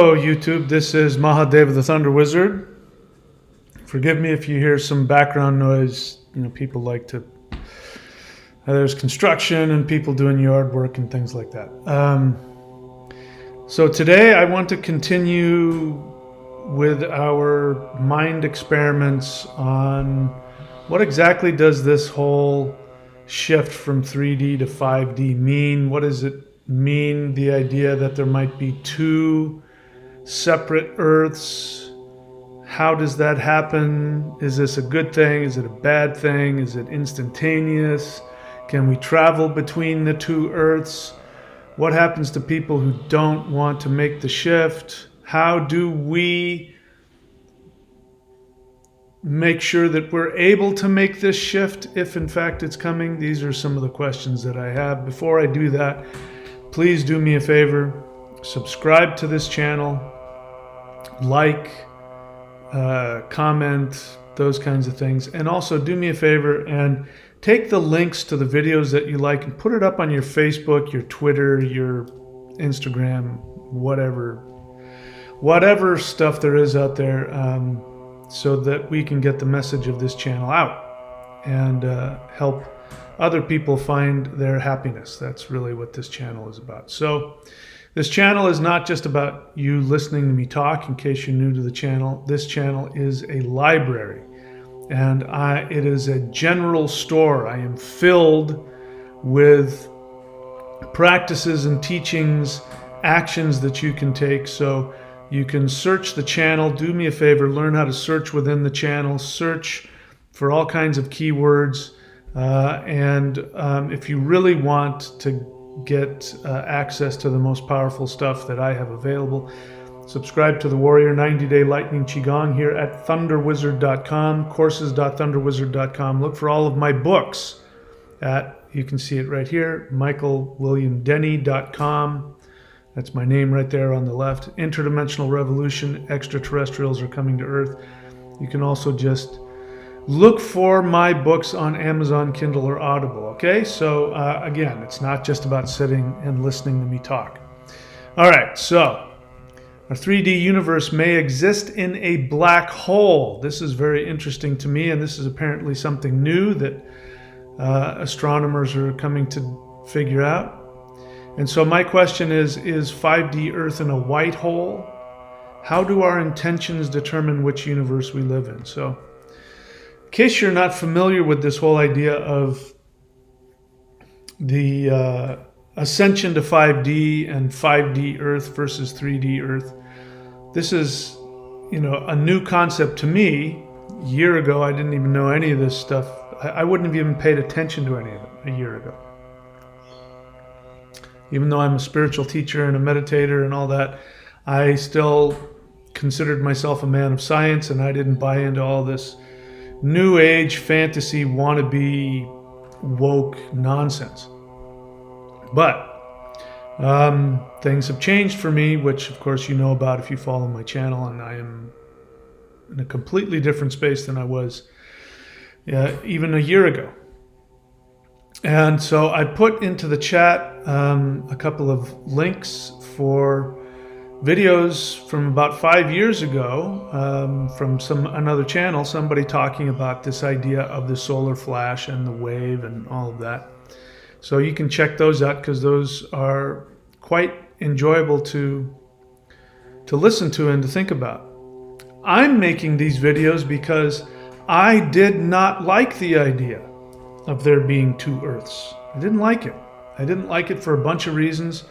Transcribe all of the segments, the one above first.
Hello YouTube, this is Mahadeva the Thunder Wizard. Forgive me if you hear some background noise. You know, people like to, there's construction and people doing yard work and things like that. So today I want to continue with our mind experiments on what exactly does this whole shift from 3D to 5D mean? What does it mean, the idea that there might be two separate Earths? How does that happen? Is this a good thing? Is it a bad thing? Is it instantaneous? Can we travel between the two Earths? What happens to people who don't want to make the shift? How do we make sure that we're able to make this shift if in fact it's coming? These are some of the questions that I have. Before I do that, please do me a favor, subscribe to this channel, like, comment, those kinds of things. And also do me a favor and take the links to the videos that you like and put it up on your Facebook, your Twitter, your Instagram, whatever stuff there is out there, so that we can get the message of this channel out and help other people find their happiness. That's really what this channel is about. So this channel is not just about you listening to me talk. In case you're new to the channel, this channel is a library, and it is a general store. I am filled with practices and teachings, actions that you can take. So you can search the channel. Do me a favor, learn how to search within the channel, search for all kinds of keywords. If you really want to get access to the most powerful stuff that I have available, subscribe to the Warrior 90-Day Lightning Qigong here at thunderwizard.com, courses.thunderwizard.com. Look for all of my books you can see it right here, michaelwilliamdenny.com. That's my name right there on the left. Interdimensional Revolution, Extra Terrestrials are coming to Earth. You can also just look for my books on Amazon, Kindle, or Audible, okay? So again, it's not just about sitting and listening to me talk. All right, so our 3D universe may exist in a black hole. This is very interesting to me, and this is apparently something new that astronomers are coming to figure out. And so my question is 5D Earth in a white hole? How do our intentions determine which universe we live in? So in case you're not familiar with this whole idea of the ascension to 5D and 5D Earth versus 3D Earth, this is, a new concept to me. A year ago, I didn't even know any of this stuff. I wouldn't have even paid attention to any of it a year ago. Even though I'm a spiritual teacher and a meditator and all that, I still considered myself a man of science, and I didn't buy into all this new age fantasy wannabe woke nonsense. But things have changed for me, which of course you know about if you follow my channel, and I am in a completely different space than I was even a year ago. And so I put into the chat a couple of links for videos from about 5 years ago from another channel, somebody talking about this idea of the solar flash and the wave and all of that. So you can check those out because those are quite enjoyable to listen to and to think about. I'm making these videos because I did not like the idea of there being two Earths. I didn't like it. I didn't like it for a bunch of reasons.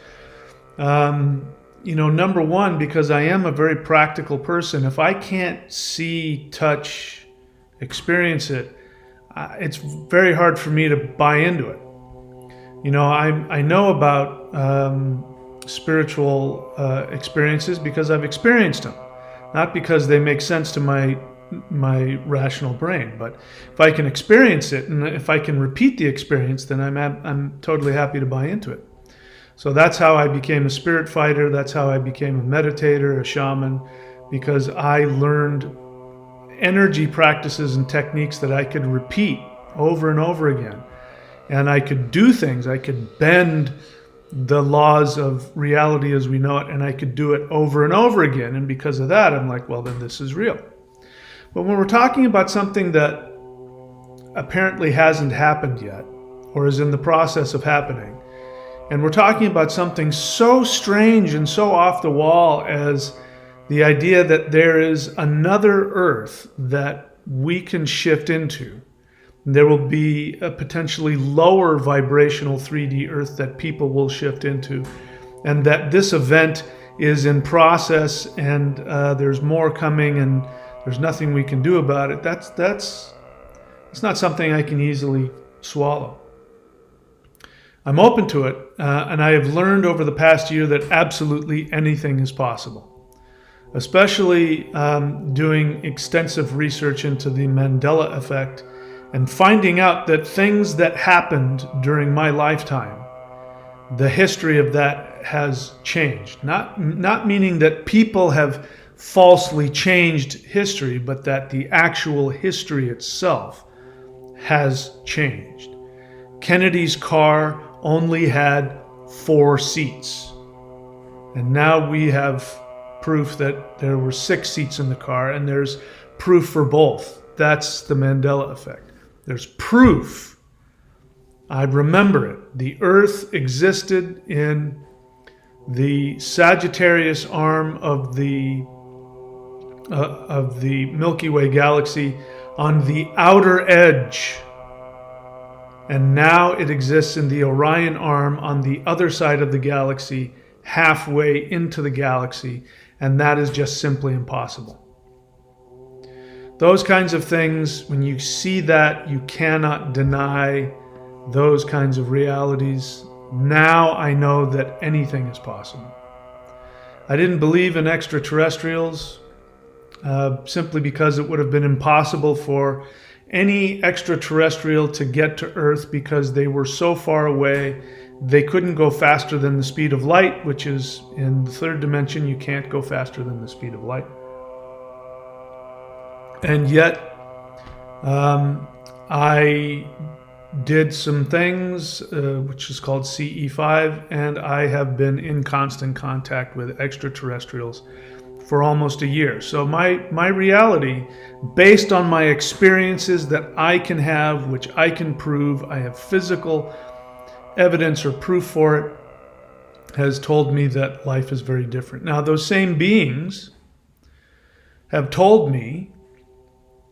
Number one, because I am a very practical person. If I can't see, touch, experience it, it's very hard for me to buy into it. I know about spiritual experiences because I've experienced them, not because they make sense to my rational brain. But if I can experience it and if I can repeat the experience, then I'm totally happy to buy into it. So that's how I became a spirit fighter. That's how I became a meditator, a shaman, because I learned energy practices and techniques that I could repeat over and over again. And I could do things. I could bend the laws of reality as we know it, and I could do it over and over again. And because of that, I'm like, well, then this is real. But when we're talking about something that apparently hasn't happened yet, or is in the process of happening, and we're talking about something so strange and so off the wall as the idea that there is another Earth that we can shift into. There will be a potentially lower vibrational 3D Earth that people will shift into, and that this event is in process, and there's more coming, and there's nothing we can do about it. That's not something I can easily swallow. I'm open to it, and I have learned over the past year that absolutely anything is possible, especially doing extensive research into the Mandela effect and finding out that things that happened during my lifetime, the history of that has changed. Not meaning that people have falsely changed history, but that the actual history itself has changed. Kennedy's car only had 4 seats, and now we have proof that there were 6 seats in the car, and there's proof for both. That's the Mandela effect. There's proof. I remember it. The Earth existed in the Sagittarius arm of the Milky Way galaxy on the outer edge. And now it exists in the Orion arm on the other side of the galaxy, halfway into the galaxy, and that is just simply impossible. Those kinds of things, when you see that, you cannot deny those kinds of realities. Now I know that anything is possible. I didn't believe in extraterrestrials simply because it would have been impossible for any extraterrestrial to get to Earth because they were so far away. They couldn't go faster than the speed of light, which is in the 3rd dimension, you can't go faster than the speed of light. And yet, I did some things, which is called CE5, and I have been in constant contact with extraterrestrials for almost a year. So my reality, based on my experiences that I can have, which I can prove, I have physical evidence or proof for it, has told me that life is very different. Now, those same beings have told me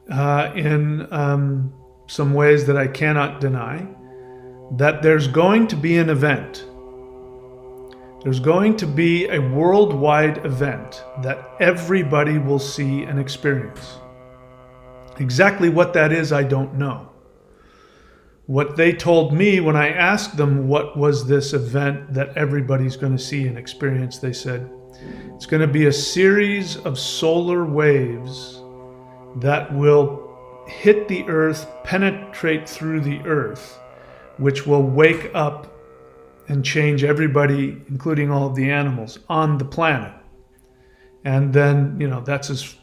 in some ways that I cannot deny, that there's going to be an event. There's going to be a worldwide event that everybody will see and experience. Exactly what that is, I don't know. What they told me when I asked them what was this event that everybody's going to see and experience, they said, it's going to be a series of solar waves that will hit the Earth, penetrate through the Earth, which will wake up and change everybody, including all of the animals on the planet. And then, that's as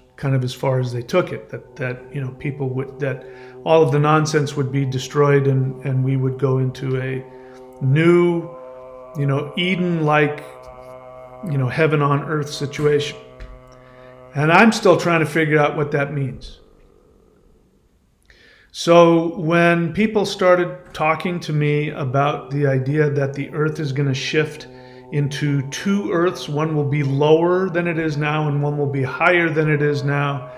far as they took it, that people would, that all of the nonsense would be destroyed, and we would go into a new, Eden-like, heaven on earth situation. And I'm still trying to figure out what that means. So when people started talking to me about the idea that the earth is going to shift into 2 earths, one will be lower than it is now and one will be higher than it is now,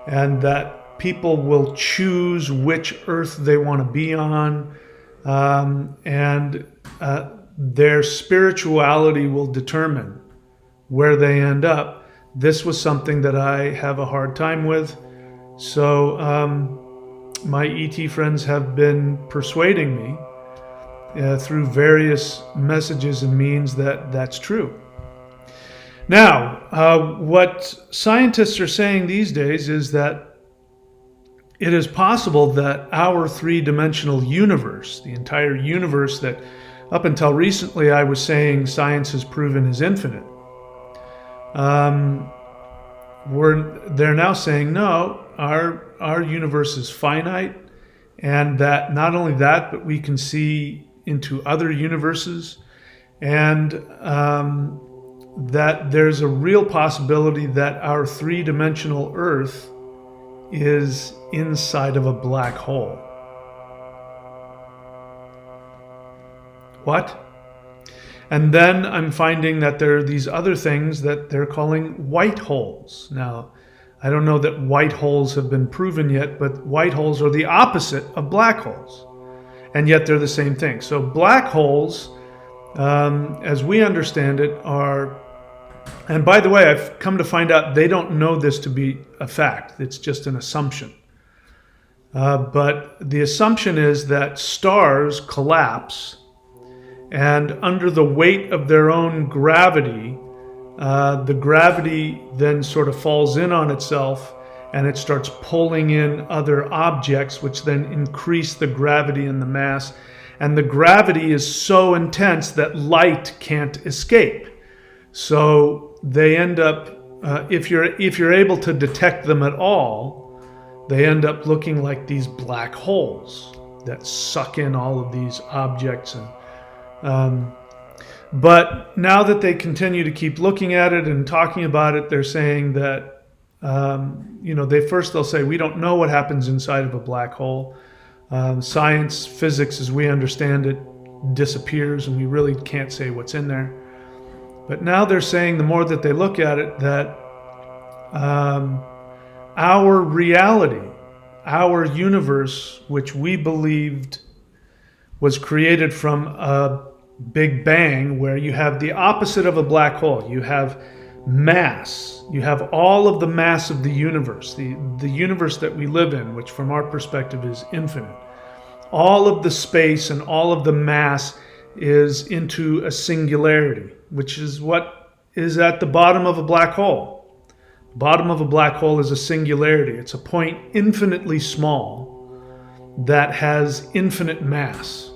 and that people will choose which earth they want to be on, and their spirituality will determine where they end up. This was something that I have a hard time with. So my ET friends have been persuading me through various messages and means that that's true. Now, what scientists are saying these days is that it is possible that our 3-dimensional universe, the entire universe that up until recently I was saying science has proven is infinite, they're now saying no, our universe is finite, and that not only that, but we can see into other universes, and that there's a real possibility that our three-dimensional Earth is inside of a black hole. What? And then I'm finding that there are these other things that they're calling white holes. Now, I don't know that white holes have been proven yet, but white holes are the opposite of black holes. And yet they're the same thing. So black holes, as we understand it, are, and by the way, I've come to find out they don't know this to be a fact. It's just an assumption. But the assumption is that stars collapse, and under the weight of their own gravity, the gravity then sort of falls in on itself, and it starts pulling in other objects, which then increase the gravity and the mass. And the gravity is so intense that light can't escape. So they end up, if you're able to detect them at all, they end up looking like these black holes that suck in all of these objects. And but now that they continue to keep looking at it and talking about it, they're saying that they'll say, we don't know what happens inside of a black hole. Science, physics, as we understand it, disappears, and we really can't say what's in there. But now they're saying, the more that they look at it, that our reality, our universe, which we believed was created from a Big Bang, where you have the opposite of a black hole. You have mass. You have all of the mass of the universe, the universe that we live in, which from our perspective is infinite. All of the space and all of the mass is into a singularity, which is what is at the bottom of a black hole. The bottom of a black hole is a singularity. It's a point infinitely small that has infinite mass.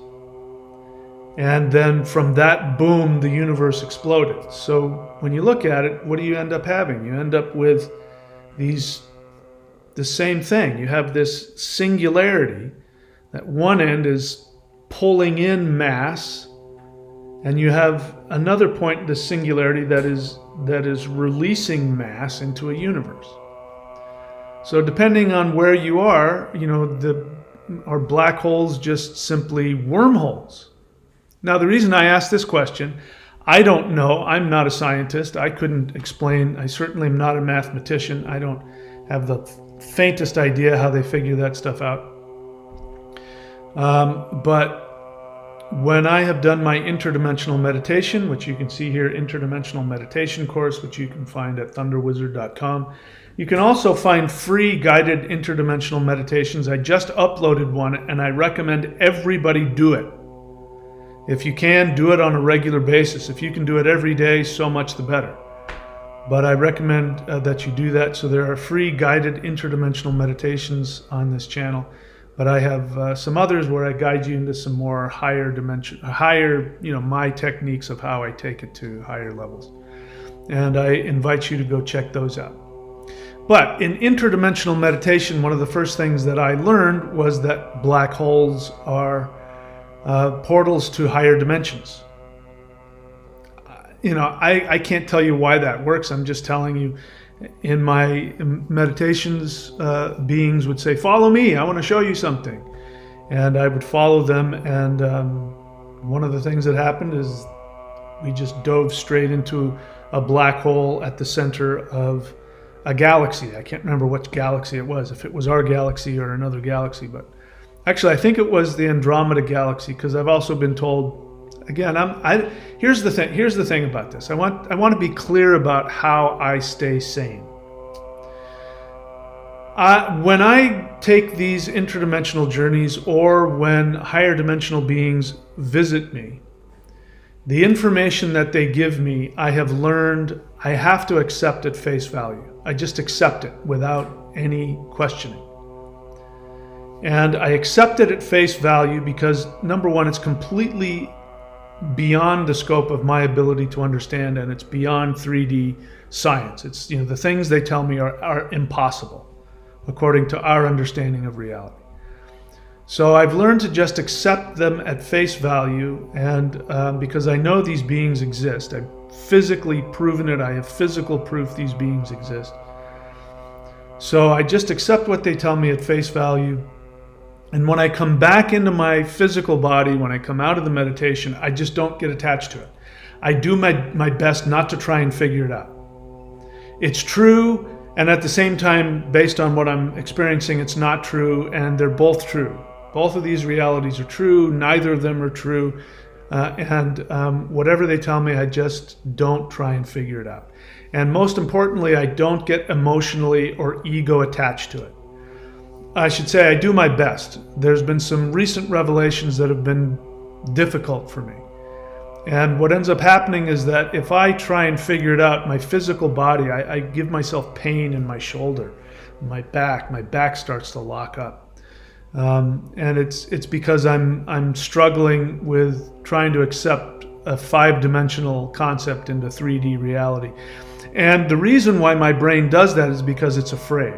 And then from that boom, the universe exploded. So when you look at it, what do you end up having? You end up with the same thing. You have this singularity that one end is pulling in mass, and you have another point, the singularity that is releasing mass into a universe. So depending on where you are, are black holes just simply wormholes? Now, the reason I ask this question, I don't know. I'm not a scientist. I couldn't explain. I certainly am not a mathematician. I don't have the faintest idea how they figure that stuff out. But when I have done my interdimensional meditation, which you can see here, interdimensional meditation course, which you can find at thunderwizard.com. You can also find free guided interdimensional meditations. I just uploaded one, and I recommend everybody do it. If you can, do it on a regular basis. If you can do it every day, so much the better. But I recommend that you do that. So there are free guided interdimensional meditations on this channel. But I have some others where I guide you into some more higher dimension, my techniques of how I take it to higher levels. And I invite you to go check those out. But in interdimensional meditation, one of the first things that I learned was that black holes are portals to higher dimensions. I can't tell you why that works. I'm just telling you, in my meditations, beings would say, follow me, I want to show you something. And I would follow them, and one of the things that happened is we just dove straight into a black hole at the center of a galaxy. I can't remember which galaxy it was, if it was our galaxy or another galaxy, but actually I think it was the Andromeda galaxy, because I've also been told, again, here's the thing about this. I want to be clear about how I stay sane. When I take these interdimensional journeys, or when higher dimensional beings visit me, the information that they give me, I have learned I have to accept at face value. I just accept it without any questioning. And I accept it at face value because, number one, it's completely beyond the scope of my ability to understand, and it's beyond 3D science. It's, the things they tell me are impossible according to our understanding of reality. So I've learned to just accept them at face value, and because I know these beings exist. I've physically proven it. I have physical proof these beings exist. So I just accept what they tell me at face value. And when I come back into my physical body, when I come out of the meditation, I just don't get attached to it. I do my best not to try and figure it out. It's true, and at the same time, based on what I'm experiencing, it's not true, and they're both true. Both of these realities are true. Neither of them are true. Whatever they tell me, I just don't try and figure it out. And most importantly, I don't get emotionally or ego attached to it. I should say I do my best. There's been some recent revelations that have been difficult for me. And what ends up happening is that if I try and figure it out, my physical body, I give myself pain in my shoulder, my back starts to lock up. And it's because I'm struggling with trying to accept a 5-dimensional concept into 3D reality. And the reason why my brain does that is because it's afraid.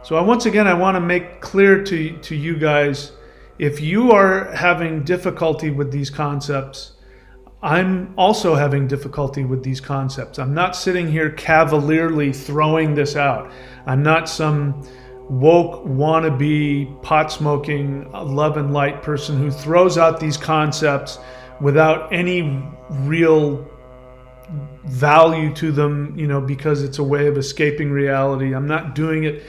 So I want to make clear to you guys, if you are having difficulty with these concepts, I'm also having difficulty with these concepts. I'm not sitting here cavalierly throwing this out. I'm not some woke, wannabe, pot-smoking, love and light person who throws out these concepts without any real value to them, because it's a way of escaping reality. I'm not doing it.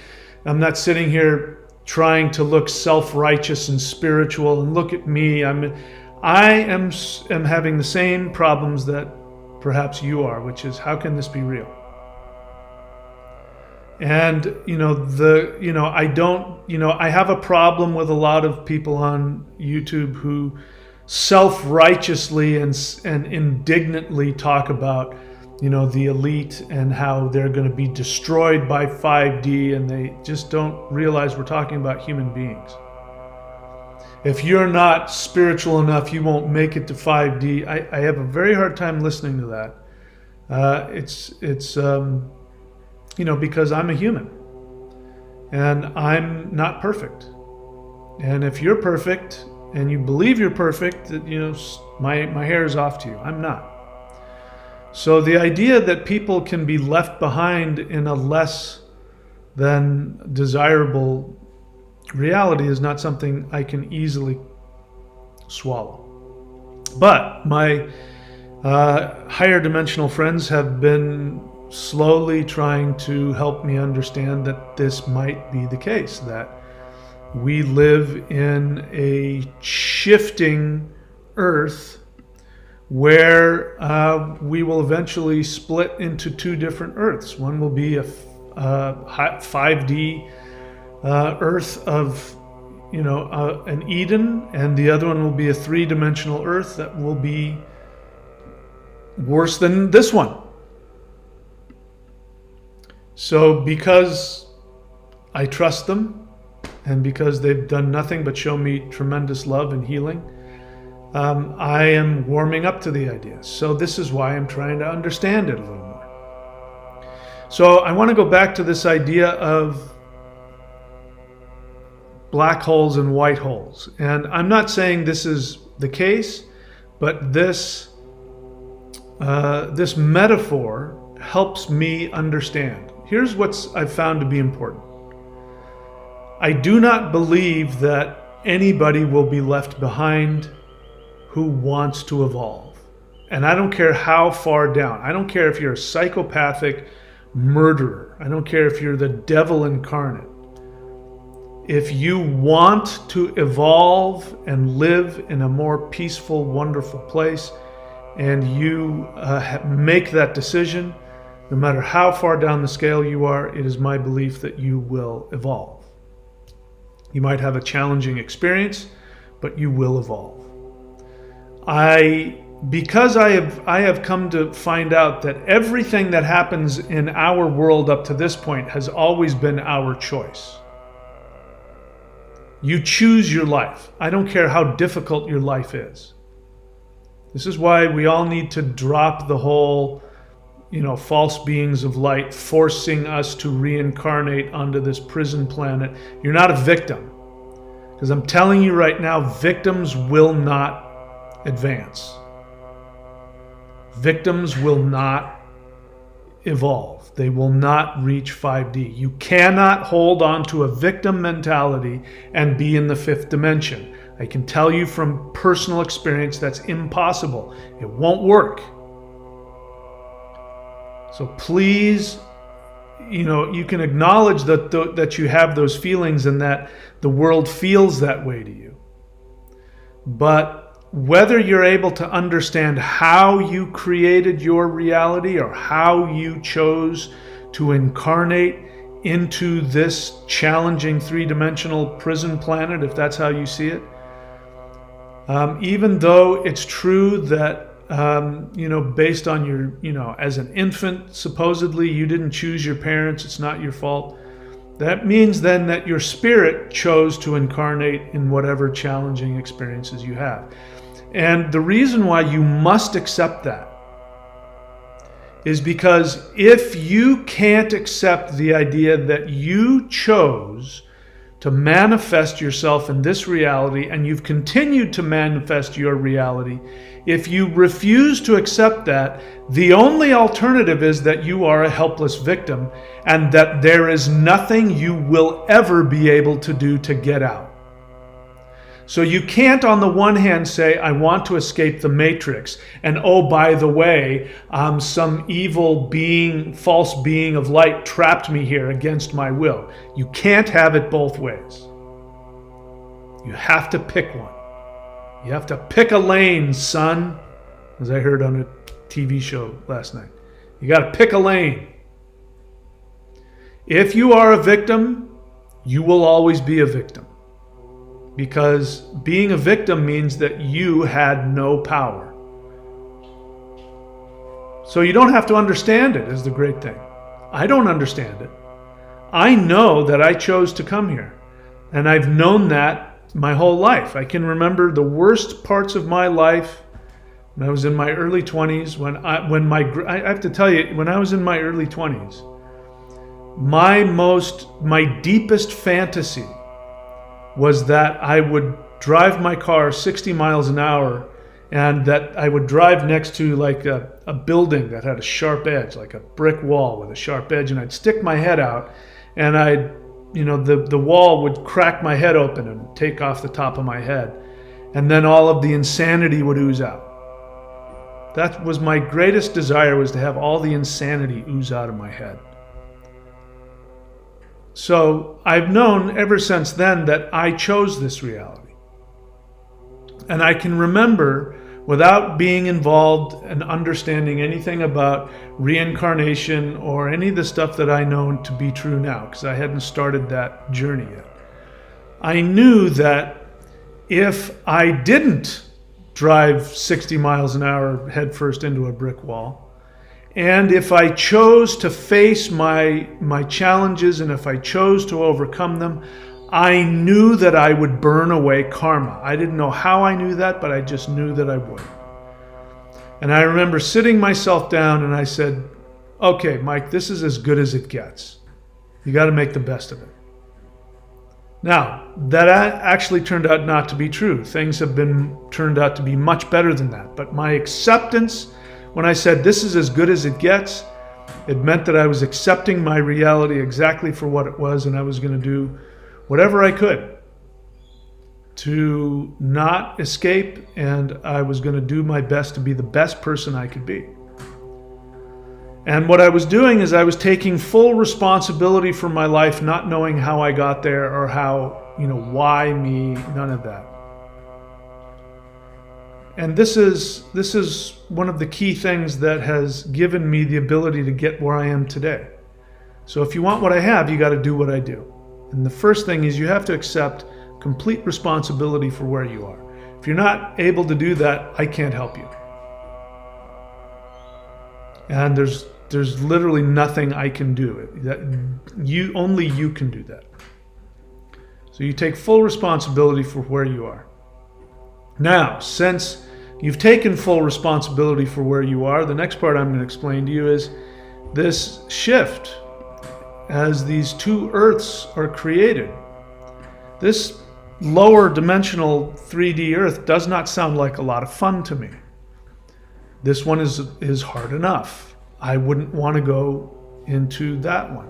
I'm not sitting here trying to look self-righteous and spiritual and look at me. I am having the same problems that perhaps you are, which is, how can this be real? And I have a problem with a lot of people on YouTube who self-righteously and indignantly talk about the elite and how they're going to be destroyed by 5D, and they just don't realize we're talking about human beings. If you're not spiritual enough, you won't make it to 5D. I have a very hard time listening to that. It's because I'm a human and I'm not perfect. And if you're perfect and you believe you're perfect, my hair is off to you. I'm not. So the idea that people can be left behind in a less than desirable reality is not something I can easily swallow. But my higher dimensional friends have been slowly trying to help me understand that this might be the case, that we live in a shifting earth where we will eventually split into 2 different earths. One will be a 5D earth of an Eden, and the other one will be a 3-dimensional earth that will be worse than this one. So because I trust them, and because they've done nothing but show me tremendous love and healing, I am warming up to the idea. So this is why I'm trying to understand it a little more. So I want to go back to this idea of black holes and white holes. And I'm not saying this is the case, but this metaphor helps me understand. Here's what I've found to be important. I do not believe that anybody will be left behind who wants to evolve. And I don't care how far down. I don't care if you're a psychopathic murderer. I don't care if you're the devil incarnate. If you want to evolve and live in a more peaceful, wonderful place, and you make that decision, no matter how far down the scale you are, it is my belief that you will evolve. You might have a challenging experience, but you will evolve. Because I have come to find out that everything that happens in our world up to this point has always been our choice. You choose your life. I don't care how difficult your life is. This is why we all need to drop the whole, false beings of light forcing us to reincarnate onto this prison planet. You're not a victim. Because I'm telling you right now, victims will not advance. Victims will not evolve. They will not reach 5D. You cannot hold on to a victim mentality and be in the fifth dimension. I can tell you from personal experience that's impossible. It won't work. So please, you can acknowledge that you have those feelings and that the world feels that way to you. But whether you're able to understand how you created your reality or how you chose to incarnate into this challenging three-dimensional prison planet, if that's how you see it, even though it's true that based on your, as an infant, supposedly you didn't choose your parents, it's not your fault. That means then that your spirit chose to incarnate in whatever challenging experiences you have. And the reason why you must accept that is because if you can't accept the idea that you chose to manifest yourself in this reality and you've continued to manifest your reality, if you refuse to accept that, the only alternative is that you are a helpless victim and that there is nothing you will ever be able to do to get out. So you can't on the one hand say, I want to escape the matrix, and oh, by the way, some evil being, false being of light trapped me here against my will. You can't have it both ways. You have to pick one. You have to pick a lane, son, as I heard on a TV show last night. You got to pick a lane. If you are a victim, you will always be a victim. Because being a victim means that you had no power. So you don't have to understand it, is the great thing. I don't understand it. I know that I chose to come here. And I've known that my whole life. I can remember the worst parts of my life when I was in my early 20s. I have to tell you, when I was in my early 20s, my deepest fantasy was that I would drive my car 60 miles an hour and that I would drive next to like a building that had a sharp edge, like a brick wall with a sharp edge, and I'd stick my head out and the wall would crack my head open and take off the top of my head, and then all of the insanity would ooze out. That was my greatest desire, was to have all the insanity ooze out of my head. So I've known ever since then that I chose this reality. And I can remember, without being involved and understanding anything about reincarnation or any of the stuff that I know to be true now, because I hadn't started that journey yet, I knew that if I didn't drive 60 miles an hour headfirst into a brick wall, and if I chose to face my challenges and if I chose to overcome them, I knew that I would burn away karma. I didn't know how I knew that, but I just knew that I would. And I remember sitting myself down and I said, okay, Mike, this is as good as it gets. You got to make the best of it. Now, that actually turned out not to be true. Things have turned out to be much better than that. But my acceptance, when I said this is as good as it gets, it meant that I was accepting my reality exactly for what it was, and I was going to do whatever I could to not escape, and I was going to do my best to be the best person I could be. And what I was doing is I was taking full responsibility for my life, not knowing how I got there or how, why me, none of that. And this is one of the key things that has given me the ability to get where I am today. So if you want what I have, you got to do what I do. And the first thing is you have to accept complete responsibility for where you are. If you're not able to do that, I can't help you. And there's literally nothing I can do. Only you can do that. So you take full responsibility for where you are. Now, since you've taken full responsibility for where you are, the next part I'm going to explain to you is this shift as these two earths are created. This lower dimensional 3D Earth does not sound like a lot of fun to me. This one is hard enough. I wouldn't want to go into that one.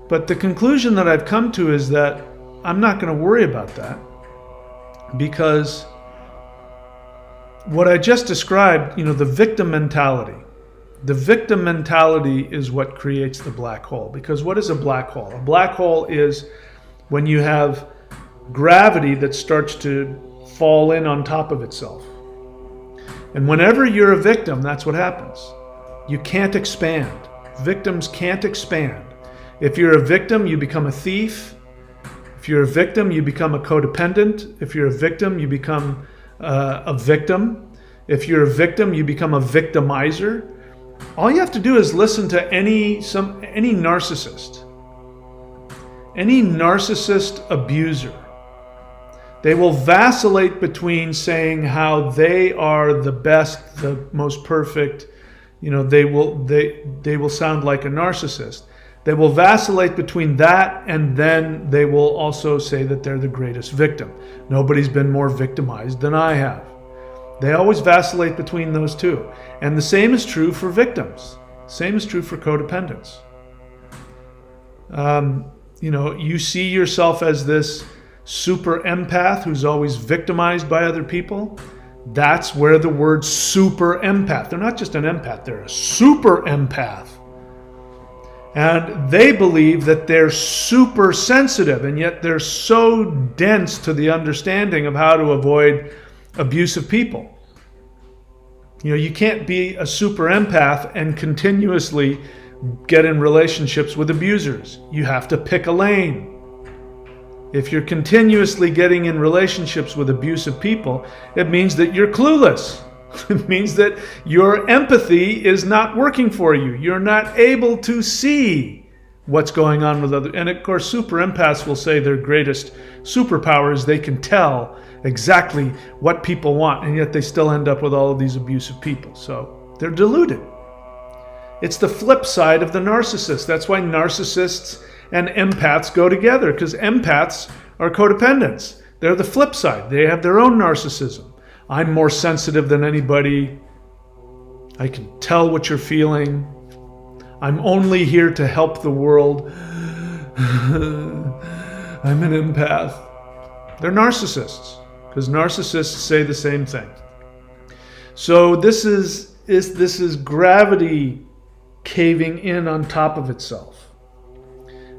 But the conclusion that I've come to is that I'm not going to worry about that, because what I just described, the victim mentality. The victim mentality is what creates the black hole. Because what is a black hole? A black hole is when you have gravity that starts to fall in on top of itself. And whenever you're a victim, that's what happens. You can't expand. Victims can't expand. If you're a victim, you become a thief. If you're a victim, you become a codependent. If you're a victim, you become a victim. If you're a victim, you become a victimizer. All you have to do is listen to any narcissist. Any narcissist abuser. They will vacillate between saying how they are the best, the most perfect. They will sound like a narcissist. They will vacillate between that, and then they will also say that they're the greatest victim. Nobody's been more victimized than I have. They always vacillate between those two. And the same is true for victims. Same is true for codependents. You see yourself as this super empath who's always victimized by other people. That's where the word super empath. They're not just an empath, they're a super empath. And they believe that they're super sensitive, and yet they're so dense to the understanding of how to avoid abusive people. You can't be a super empath and continuously get in relationships with abusers. You have to pick a lane. If you're continuously getting in relationships with abusive people, it means that you're clueless. It means that your empathy is not working for you. You're not able to see what's going on with others. And of course, super empaths will say their greatest superpower is they can tell exactly what people want, and yet they still end up with all of these abusive people. So they're deluded. It's the flip side of the narcissist. That's why narcissists and empaths go together, because empaths are codependents. They're the flip side. They have their own narcissism. I'm more sensitive than anybody. I can tell what you're feeling. I'm only here to help the world. I'm an empath. They're narcissists, because narcissists say the same thing. So this is gravity caving in on top of itself.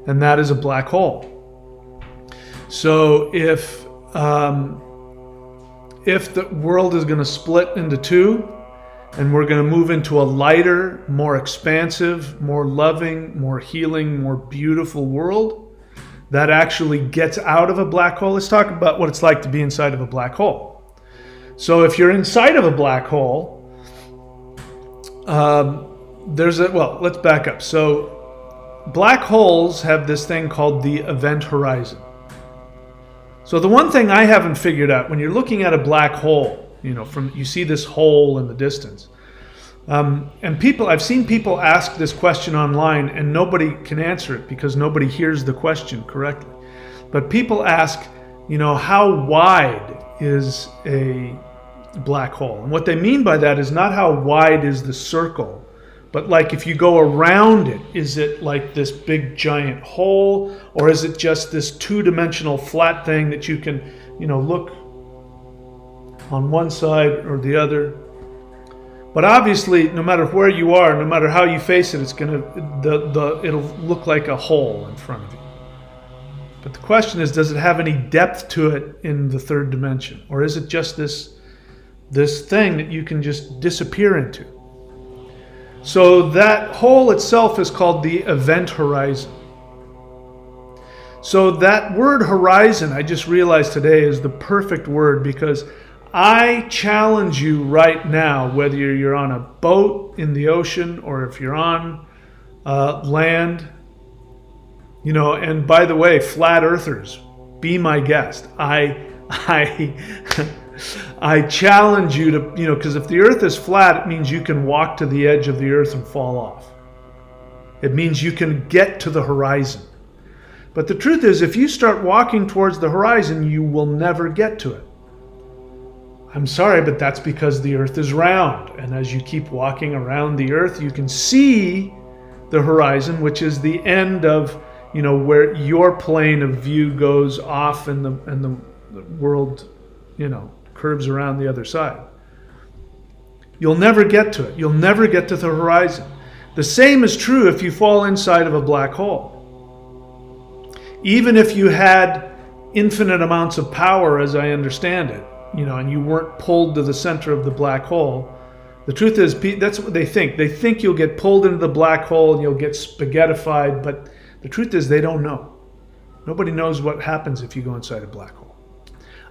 And that is a black hole. So if the world is going to split into two, and we're going to move into a lighter, more expansive, more loving, more healing, more beautiful world that actually gets out of a black hole. Let's talk about what it's like to be inside of a black hole. So if you're inside of a black hole, let's back up. So black holes have this thing called the event horizon. So the one thing I haven't figured out, when you're looking at a black hole, you see this hole in the distance. And I've seen people ask this question online, and nobody can answer it because nobody hears the question correctly. But people ask, how wide is a black hole? And what they mean by that is not how wide is the circle, but like if you go around it, is it like this big giant hole, or is it just this two-dimensional flat thing that you can, look on one side or the other? But obviously, no matter where you are, no matter how you face it, it'll look like a hole in front of you. But the question is, does it have any depth to it in the third dimension, or is it just this thing that you can just disappear into? So that hole itself is called the event horizon. So that word horizon, I just realized today, is the perfect word, because I challenge you right now, whether you're on a boat in the ocean or if you're on land, and by the way, flat earthers, be my guest. I challenge you to, because if the earth is flat, it means you can walk to the edge of the earth and fall off. It means you can get to the horizon. But the truth is, if you start walking towards the horizon, you will never get to it. I'm sorry, but that's because the earth is round. And as you keep walking around the earth, you can see the horizon, which is the end of, where your plane of view goes off and the world, curves around the other side. You'll never get to it. You'll never get to the horizon. The same is true if you fall inside of a black hole. Even if you had infinite amounts of power, as I understand it, and you weren't pulled to the center of the black hole, the truth is, that's what they think. They think you'll get pulled into the black hole and you'll get spaghettified, but the truth is they don't know. Nobody knows what happens if you go inside a black hole.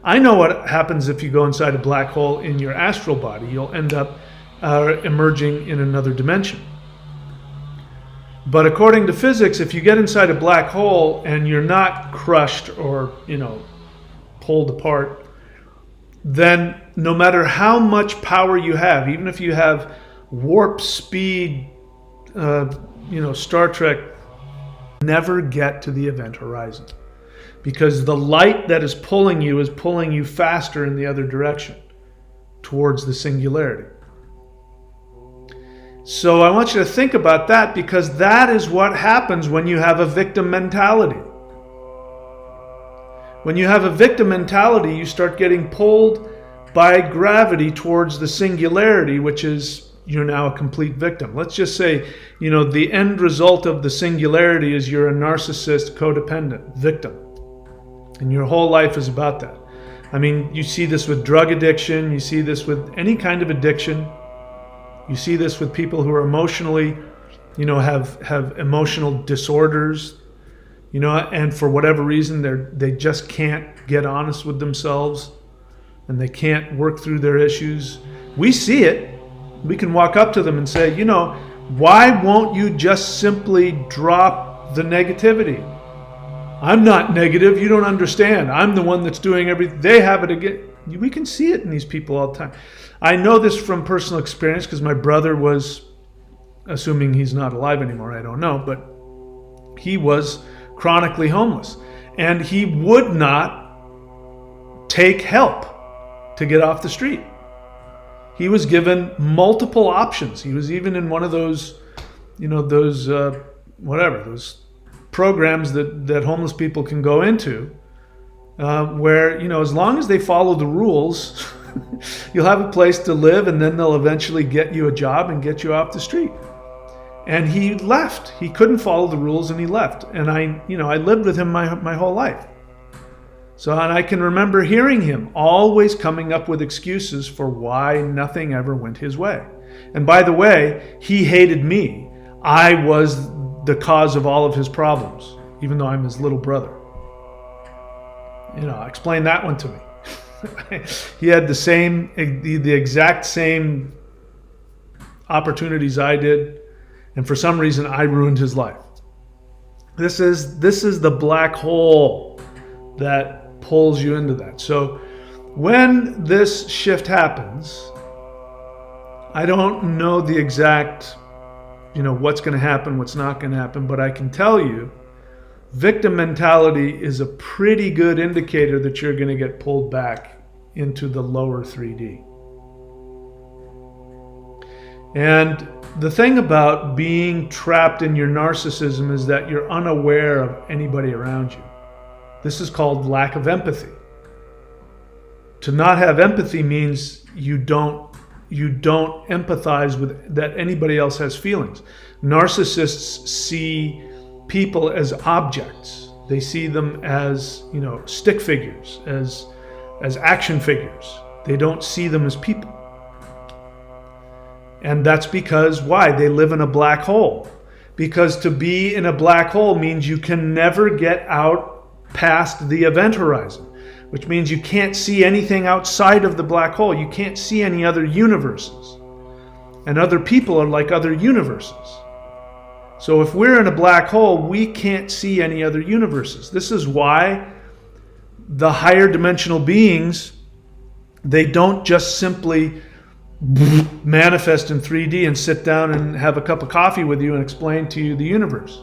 I know what happens if you go inside a black hole in your astral body. You'll end up emerging in another dimension. But according to physics, if you get inside a black hole and you're not crushed or, pulled apart, then no matter how much power you have, even if you have warp speed, Star Trek, never get to the event horizon. Because the light that is pulling you faster in the other direction, towards the singularity. So I want you to think about that, because that is what happens when you have a victim mentality. When you have a victim mentality, you start getting pulled by gravity towards the singularity, which is you're now a complete victim. Let's just say, the end result of the singularity is you're a narcissist, codependent victim. And your whole life is about that. I mean, you see this with drug addiction, you see this with any kind of addiction. You see this with people who are emotionally, have emotional disorders, and for whatever reason, they just can't get honest with themselves and they can't work through their issues. We see it. We can walk up to them and say, why won't you just simply drop the negativity? I'm not negative. You don't understand. I'm the one that's doing everything. They have it again. We can see it in these people all the time. I know this from personal experience because my brother was, assuming he's not alive anymore, I don't know, but he was chronically homeless. And he would not take help to get off the street. He was given multiple options. He was even in one of those, those programs that homeless people can go into, where, as long as they follow the rules, you'll have a place to live, and then they'll eventually get you a job and get you off the street. And he left. He couldn't follow the rules, and he left. And I lived with him my whole life. So, and I can remember hearing him always coming up with excuses for why nothing ever went his way. And by the way, he hated me. I was the cause of all of his problems, even though I'm his little brother. Explain that one to me. He had the exact same opportunities I did, and for some reason I ruined his life. This is the black hole that pulls you into that. So when this shift happens, I don't know the exact, what's going to happen, what's not going to happen, but I can tell you, victim mentality is a pretty good indicator that you're going to get pulled back into the lower 3D. And the thing about being trapped in your narcissism is that you're unaware of anybody around you. This is called lack of empathy. To not have empathy means you don't empathize with that anybody else has feelings. Narcissists see people as objects. They see them as, stick figures, as action figures. They don't see them as people. And that's because, why? They live in a black hole. Because to be in a black hole means you can never get out past the event horizon, which means you can't see anything outside of the black hole. You can't see any other universes. And other people are like other universes. So if we're in a black hole, we can't see any other universes. This is why the higher dimensional beings, they don't just simply manifest in 3D and sit down and have a cup of coffee with you and explain to you the universe.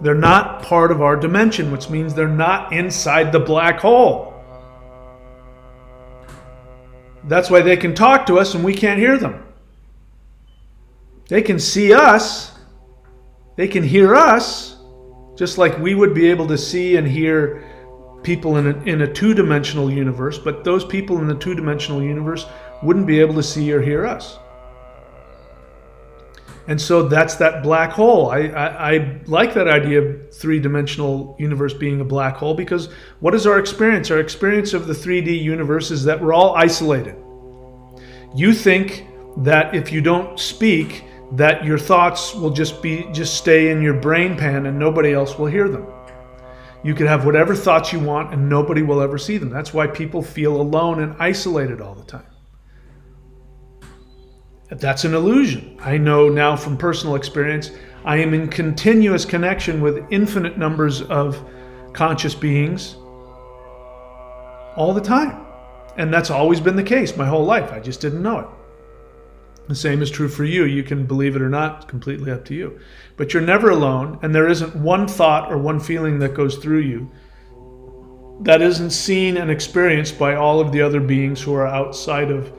They're not part of our dimension, which means they're not inside the black hole. That's why they can talk to us and we can't hear them. They can see us. They can hear us, just like we would be able to see and hear people in a two-dimensional universe, but those people in the two-dimensional universe wouldn't be able to see or hear us. And so that's that black hole. I like that idea of three-dimensional universe being a black hole, because what is our experience? Our experience of the 3D universe is that we're all isolated. You think that if you don't speak, that your thoughts will just stay in your brain pan and nobody else will hear them. You can have whatever thoughts you want and nobody will ever see them. That's why people feel alone and isolated all the time. That's an illusion. I know now from personal experience, I am in continuous connection with infinite numbers of conscious beings all the time. And that's always been the case my whole life. I just didn't know it. The same is true for you. You can believe it or not, it's completely up to you. But you're never alone, and there isn't one thought or one feeling that goes through you that isn't seen and experienced by all of the other beings who are outside of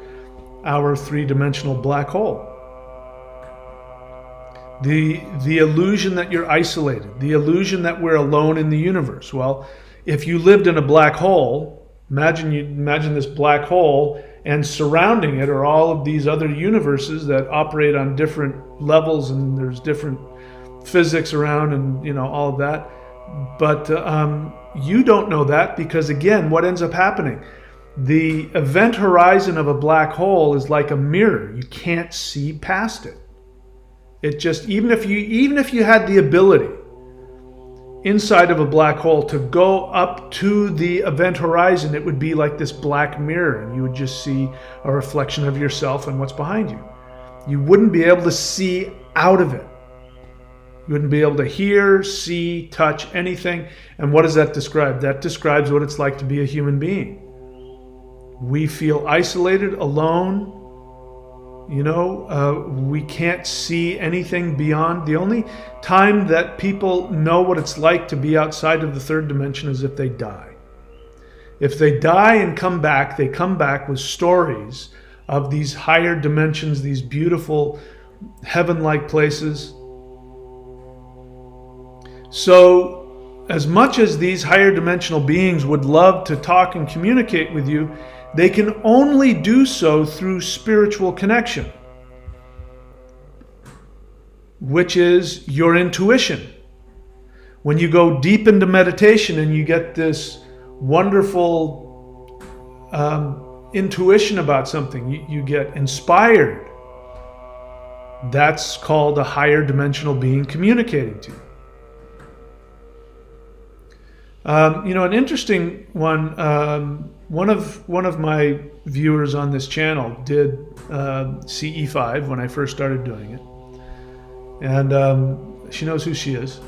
our three-dimensional black hole. The illusion that you're isolated, the illusion that we're alone in the universe. Well, if you lived in a black hole, imagine this black hole, and surrounding it are all of these other universes that operate on different levels, and there's different physics around, and all of that. But you don't know that, because again, what ends up happening? The event horizon of a black hole is like a mirror. You can't see past it. It just, even if you had the ability inside of a black hole to go up to the event horizon, it would be like this black mirror, and you would just see a reflection of yourself and what's behind you. You wouldn't be able to see out of it. You wouldn't be able to hear, see, touch anything. And what does that describe? That describes what it's like to be a human being. We feel isolated, alone. We can't see anything beyond. The only time that people know what it's like to be outside of the third dimension is if they die. If they die and come back, they come back with stories of these higher dimensions, these beautiful heaven-like places. So, as much as these higher dimensional beings would love to talk and communicate with you, they can only do so through spiritual connection, which is your intuition. When you go deep into meditation and you get this wonderful intuition about something, you get inspired, that's called a higher dimensional being communicating to you. An interesting one. One of my viewers on this channel did CE5 when I first started doing it, and she knows who she is.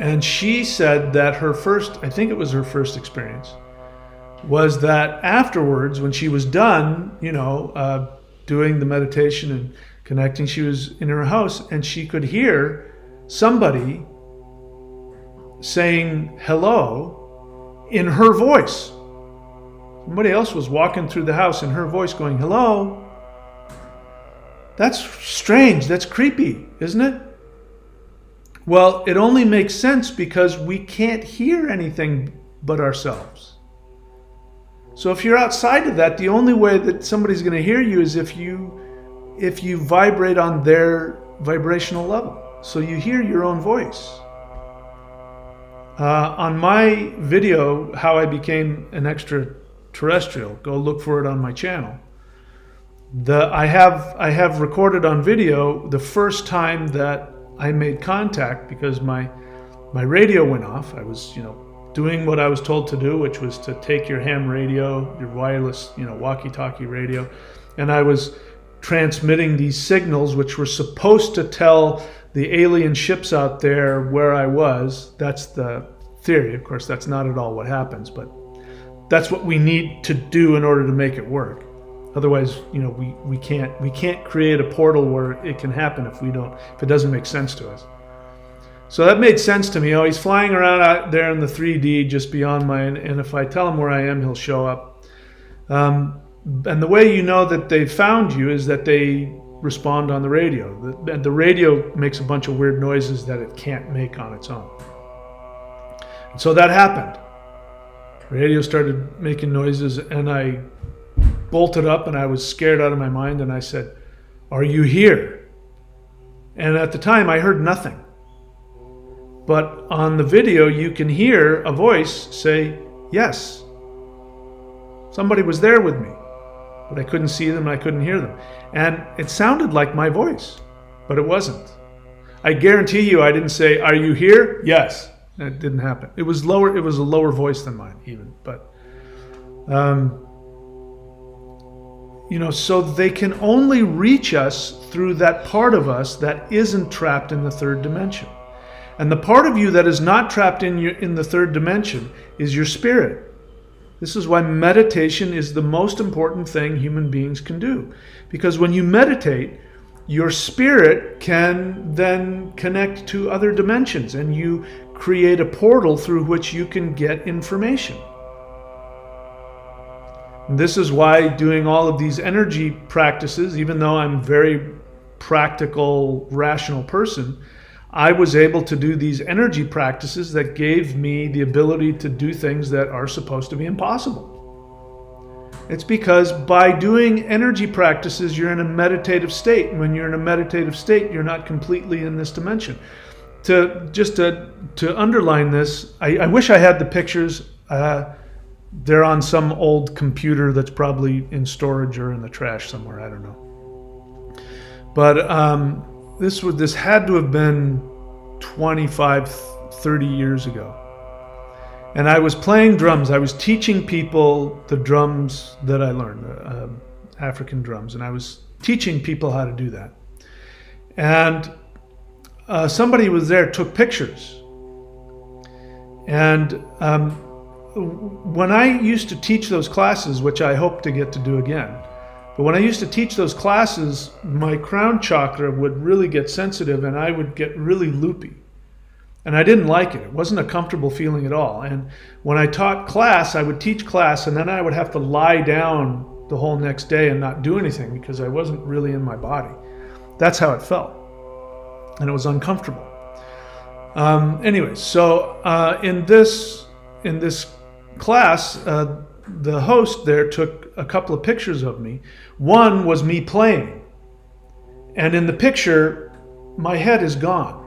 And she said that I think it was her first experience, was that afterwards, when she was done, doing the meditation and connecting, she was in her house and she could hear somebody saying hello in her voice. Somebody else was walking through the house in her voice going, hello. That's strange. That's creepy, isn't it? Well, it only makes sense because we can't hear anything but ourselves. So if you're outside of that, the only way that somebody's going to hear you is if you vibrate on their vibrational level. So you hear your own voice. On my video, How I Became an Extra Terrestrial, go look for it on my channel. I have recorded on video the first time that I made contact, because my radio went off. I was doing what I was told to do, which was to take your ham radio, your wireless walkie-talkie radio, and I was transmitting these signals which were supposed to tell the alien ships out there where I was. That's the theory. Of course, that's not at all what happens, but that's what we need to do in order to make it work. Otherwise, we can't create a portal where it can happen if it doesn't make sense to us. So that made sense to me. Oh, he's flying around out there in the 3D just beyond and if I tell him where I am, he'll show up. And the way you know that they found you is that they respond on the radio. The radio makes a bunch of weird noises that it can't make on its own. And so that happened. The radio started making noises, and I bolted up, and I was scared out of my mind, and I said, "Are you here?" And at the time, I heard nothing. But on the video, you can hear a voice say, "Yes." Somebody was there with me, but I couldn't see them, and I couldn't hear them. And it sounded like my voice, but it wasn't. I guarantee you I didn't say, "Are you here?" "Yes." It didn't happen. It was lower. It was a lower voice than mine, even. But, so they can only reach us through that part of us that isn't trapped in the third dimension. And the part of you that is not trapped in the third dimension is your spirit. This is why meditation is the most important thing human beings can do. Because when you meditate, your spirit can then connect to other dimensions, and you create a portal through which you can get information. And this is why doing all of these energy practices, even though I'm a very practical, rational person, I was able to do these energy practices that gave me the ability to do things that are supposed to be impossible. It's because by doing energy practices, you're in a meditative state. And when you're in a meditative state, you're not completely in this dimension. To underline this, I wish I had the pictures. They're on some old computer that's probably in storage or in the trash somewhere. I don't know. But this had to have been 25, 30 years ago. And I was playing drums. I was teaching people the drums that I learned, African drums. And I was teaching people how to do that. And somebody was there, took pictures. And when I used to teach those classes, which I hope to get to do again, but when I used to teach those classes, my crown chakra would really get sensitive and I would get really loopy. And I didn't like it. It wasn't a comfortable feeling at all. And when I taught class, I would teach class and then I would have to lie down the whole next day and not do anything because I wasn't really in my body. That's how it felt. And it was uncomfortable. Anyways, so in this class, the host there took a couple of pictures of me. One was me playing. And in the picture, my head is gone.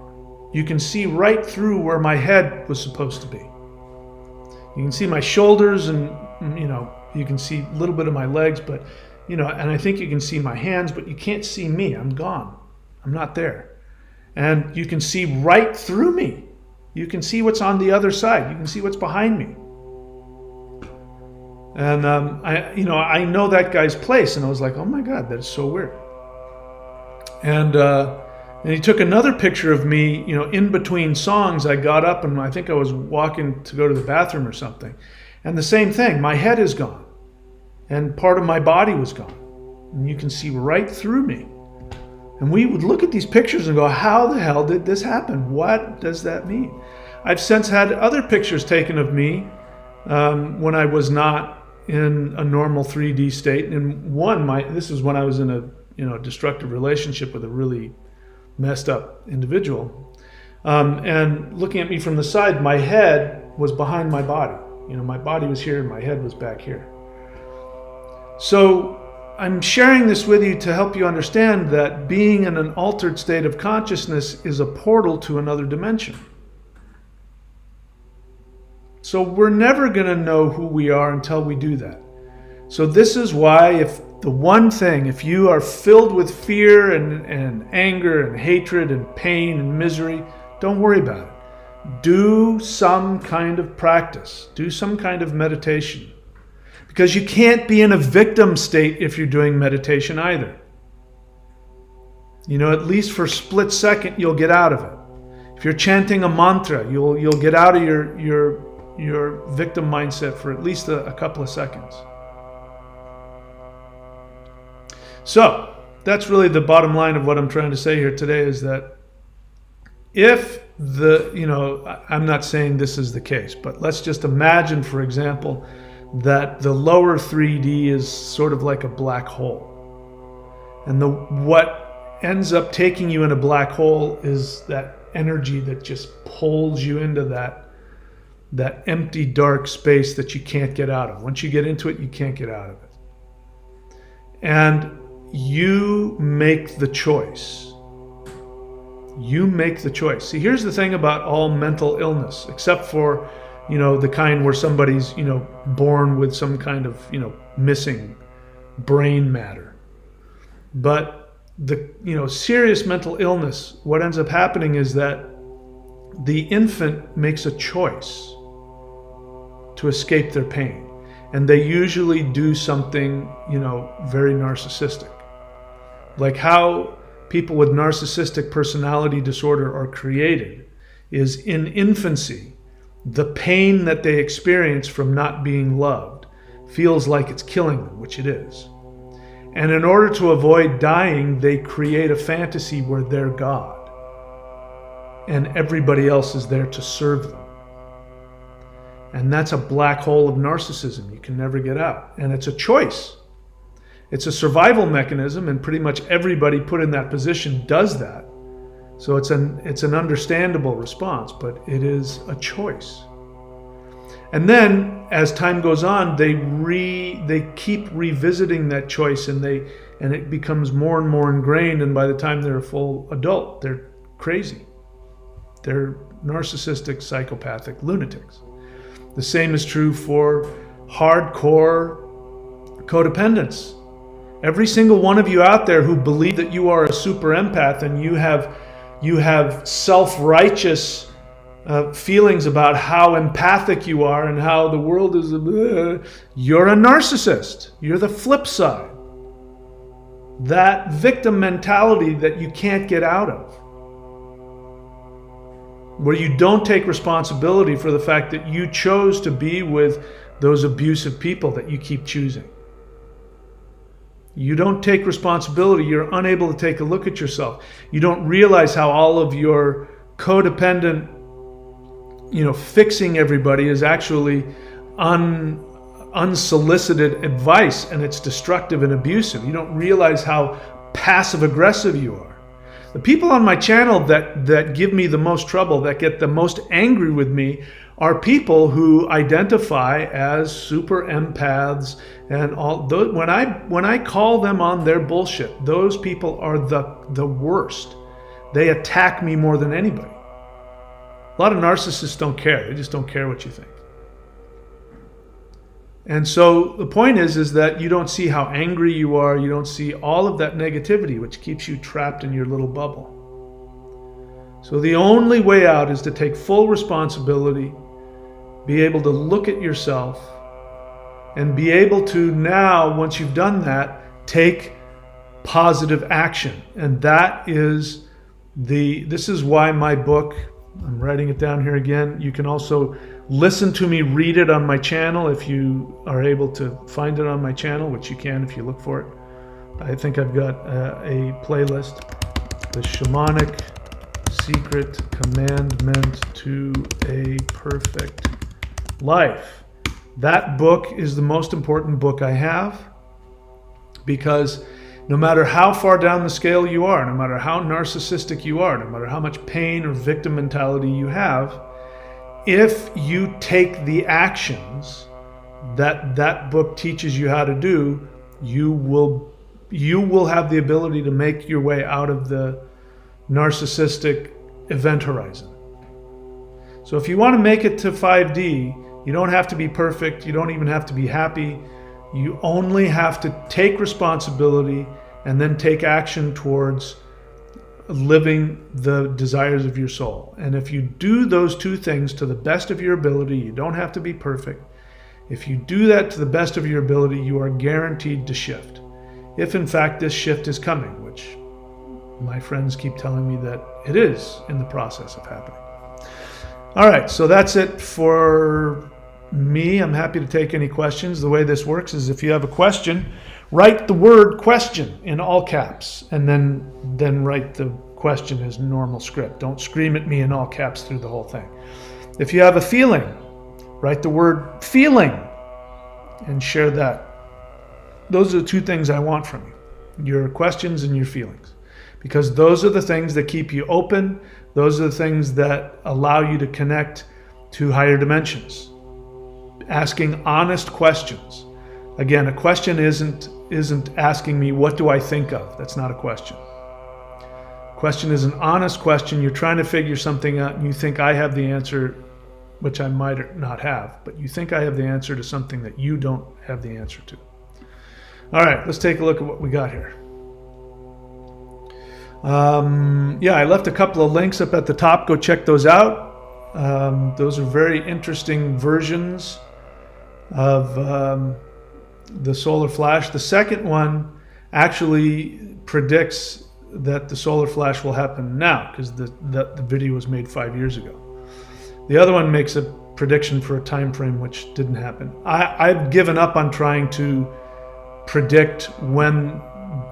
You can see right through where my head was supposed to be. You can see my shoulders and, you can see a little bit of my legs, but, and I think you can see my hands, but you can't see me. I'm gone. I'm not there. And you can see right through me. You can see what's on the other side. You can see what's behind me. And I know that guy's place, and I was like, oh my God, that's so weird. And he took another picture of me, in between songs. I got up and I think I was walking to go to the bathroom or something. And the same thing, my head is gone. And part of my body was gone. And you can see right through me. And we would look at these pictures and go, how the hell did this happen? What does that mean? I've since had other pictures taken of me when I was not in a normal 3D state. And this is when I was in a destructive relationship with a really messed up individual. And looking at me from the side, my head was behind my body. My body was here and my head was back here. So I'm sharing this with you to help you understand that being in an altered state of consciousness is a portal to another dimension. So we're never going to know who we are until we do that. So this is why if you are filled with fear and anger and hatred and pain and misery, don't worry about it. Do some kind of practice. Do some kind of meditation. Because you can't be in a victim state if you're doing meditation either. At least for a split second, you'll get out of it. If you're chanting a mantra, you'll get out of your victim mindset for at least a couple of seconds. So that's really the bottom line of what I'm trying to say here today, is that if I'm not saying this is the case, but let's just imagine, for example, that the lower 3D is sort of like a black hole. And what ends up taking you in a black hole is that energy that just pulls you into that empty, dark space that you can't get out of. Once you get into it, you can't get out of it. And you make the choice. You make the choice. See, here's the thing about all mental illness, except for, the kind where somebody's, born with some kind of, missing brain matter. But the, serious mental illness, what ends up happening is that the infant makes a choice to escape their pain. And they usually do something, very narcissistic. Like how people with narcissistic personality disorder are created is in infancy, the pain that they experience from not being loved feels like it's killing them, which it is. And in order to avoid dying, they create a fantasy where they're God and everybody else is there to serve them. And that's a black hole of narcissism. You can never get out. And it's a choice. It's a survival mechanism, and pretty much everybody put in that position does that. So it's an understandable response, but it is a choice. And then as time goes on, they keep revisiting that choice, and it becomes more and more ingrained, and by the time they're a full adult, they're crazy. They're narcissistic, psychopathic lunatics. The same is true for hardcore codependence. Every single one of you out there who believe that you are a super empath and you have self-righteous feelings about how empathic you are and how the world is, you're a narcissist. You're the flip side. That victim mentality that you can't get out of, where you don't take responsibility for the fact that you chose to be with those abusive people that you keep choosing. You don't take responsibility. You're unable to take a look at yourself. You don't realize how all of your codependent, fixing everybody is actually unsolicited advice, and it's destructive and abusive. You don't realize how passive aggressive you are. The people on my channel that give me the most trouble, that get the most angry with me, are people who identify as super empaths and all those. When I call them on their bullshit, those people are the worst. They attack me more than anybody. A lot of narcissists don't care. They just don't care what you think. And so the point is that you don't see how angry you are. You don't see all of that negativity, which keeps you trapped in your little bubble. So the only way out is to take full responsibility, be able to look at yourself, and be able to now, once you've done that, take positive action. And that is this is why my book, I'm writing it down here again. You can also listen to me read it on my channel if you are able to find it on my channel, which you can if you look for it. I think I've got a playlist, The Shamanic Secret Commandment to a Perfect Life. That book is the most important book I have, because no matter how far down the scale you are, no matter how narcissistic you are, no matter how much pain or victim mentality you have, if you take the actions that book teaches you how to do, you will have the ability to make your way out of the narcissistic event horizon. So if you want to make it to 5D, you don't have to be perfect. You don't even have to be happy. You only have to take responsibility and then take action towards living the desires of your soul. And if you do those two things to the best of your ability, you don't have to be perfect. If you do that to the best of your ability, you are guaranteed to shift. If in fact this shift is coming, which my friends keep telling me that it is in the process of happening. All right, so that's it for me. I'm happy to take any questions. The way this works is if you have a question, write the word question in all caps, and then write the question is normal script. Don't scream at me in all caps through the whole thing. If you have a feeling, write the word feeling and share that. Those are the two things I want from you, your questions and your feelings, because those are the things that keep you open. Those are the things that allow you to connect to higher dimensions. Asking honest questions. Again, a question isn't asking me, what do I think of? That's not a question. Question is an honest question. You're trying to figure something out and you think I have the answer, which I might not have, but you think I have the answer to something that you don't have the answer to. All right, let's take a look at what we got here. I left a couple of links up at the top. Go check those out. Those are very interesting versions of the solar flash. The second one actually predicts that the solar flash will happen now, because the video was made 5 years ago. The other one makes a prediction for a time frame which didn't happen. I've given up on trying to predict when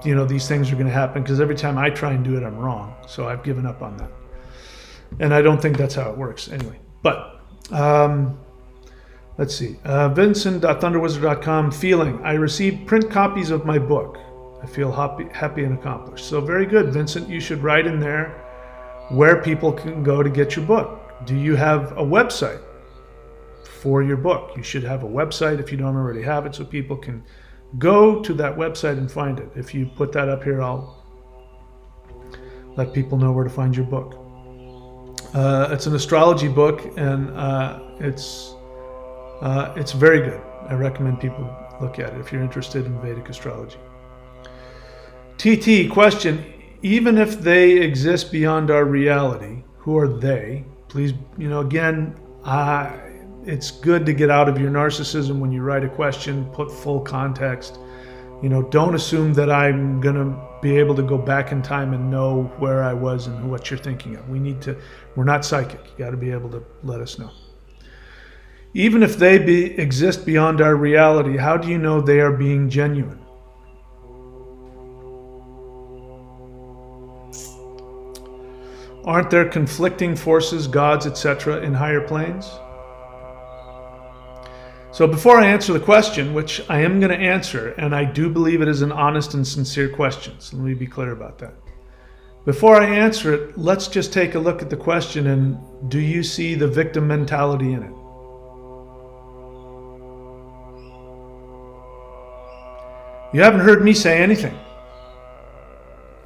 these things are going to happen, because every time I try and do it, I'm wrong. So I've given up on that, and I don't think that's how it works anyway. But let's see. Vincent.thunderwizard.com. Feeling. I received print copies of my book. I feel happy and accomplished. So very good, Vincent. You should write in there where people can go to get your book. Do you have a website for your book? You should have a website if you don't already have it, so people can go to that website and find it. If you put that up here, I'll let people know where to find your book. It's an astrology book, and it's very good. I recommend people look at it if you're interested in Vedic astrology. TT question: even if they exist beyond our reality, who are they? Please, again, it's good to get out of your narcissism when you write a question. Put full context. Don't assume that I'm gonna be able to go back in time and know where I was and what you're thinking of. We're not psychic. You got to be able to let us know. Even if they exist beyond our reality, how do you know they are being genuine? Aren't there conflicting forces, gods, etc., in higher planes? So before I answer the question, which I am going to answer, and I do believe it is an honest and sincere question, so let me be clear about that. Before I answer it, let's just take a look at the question, and do you see the victim mentality in it? You haven't heard me say anything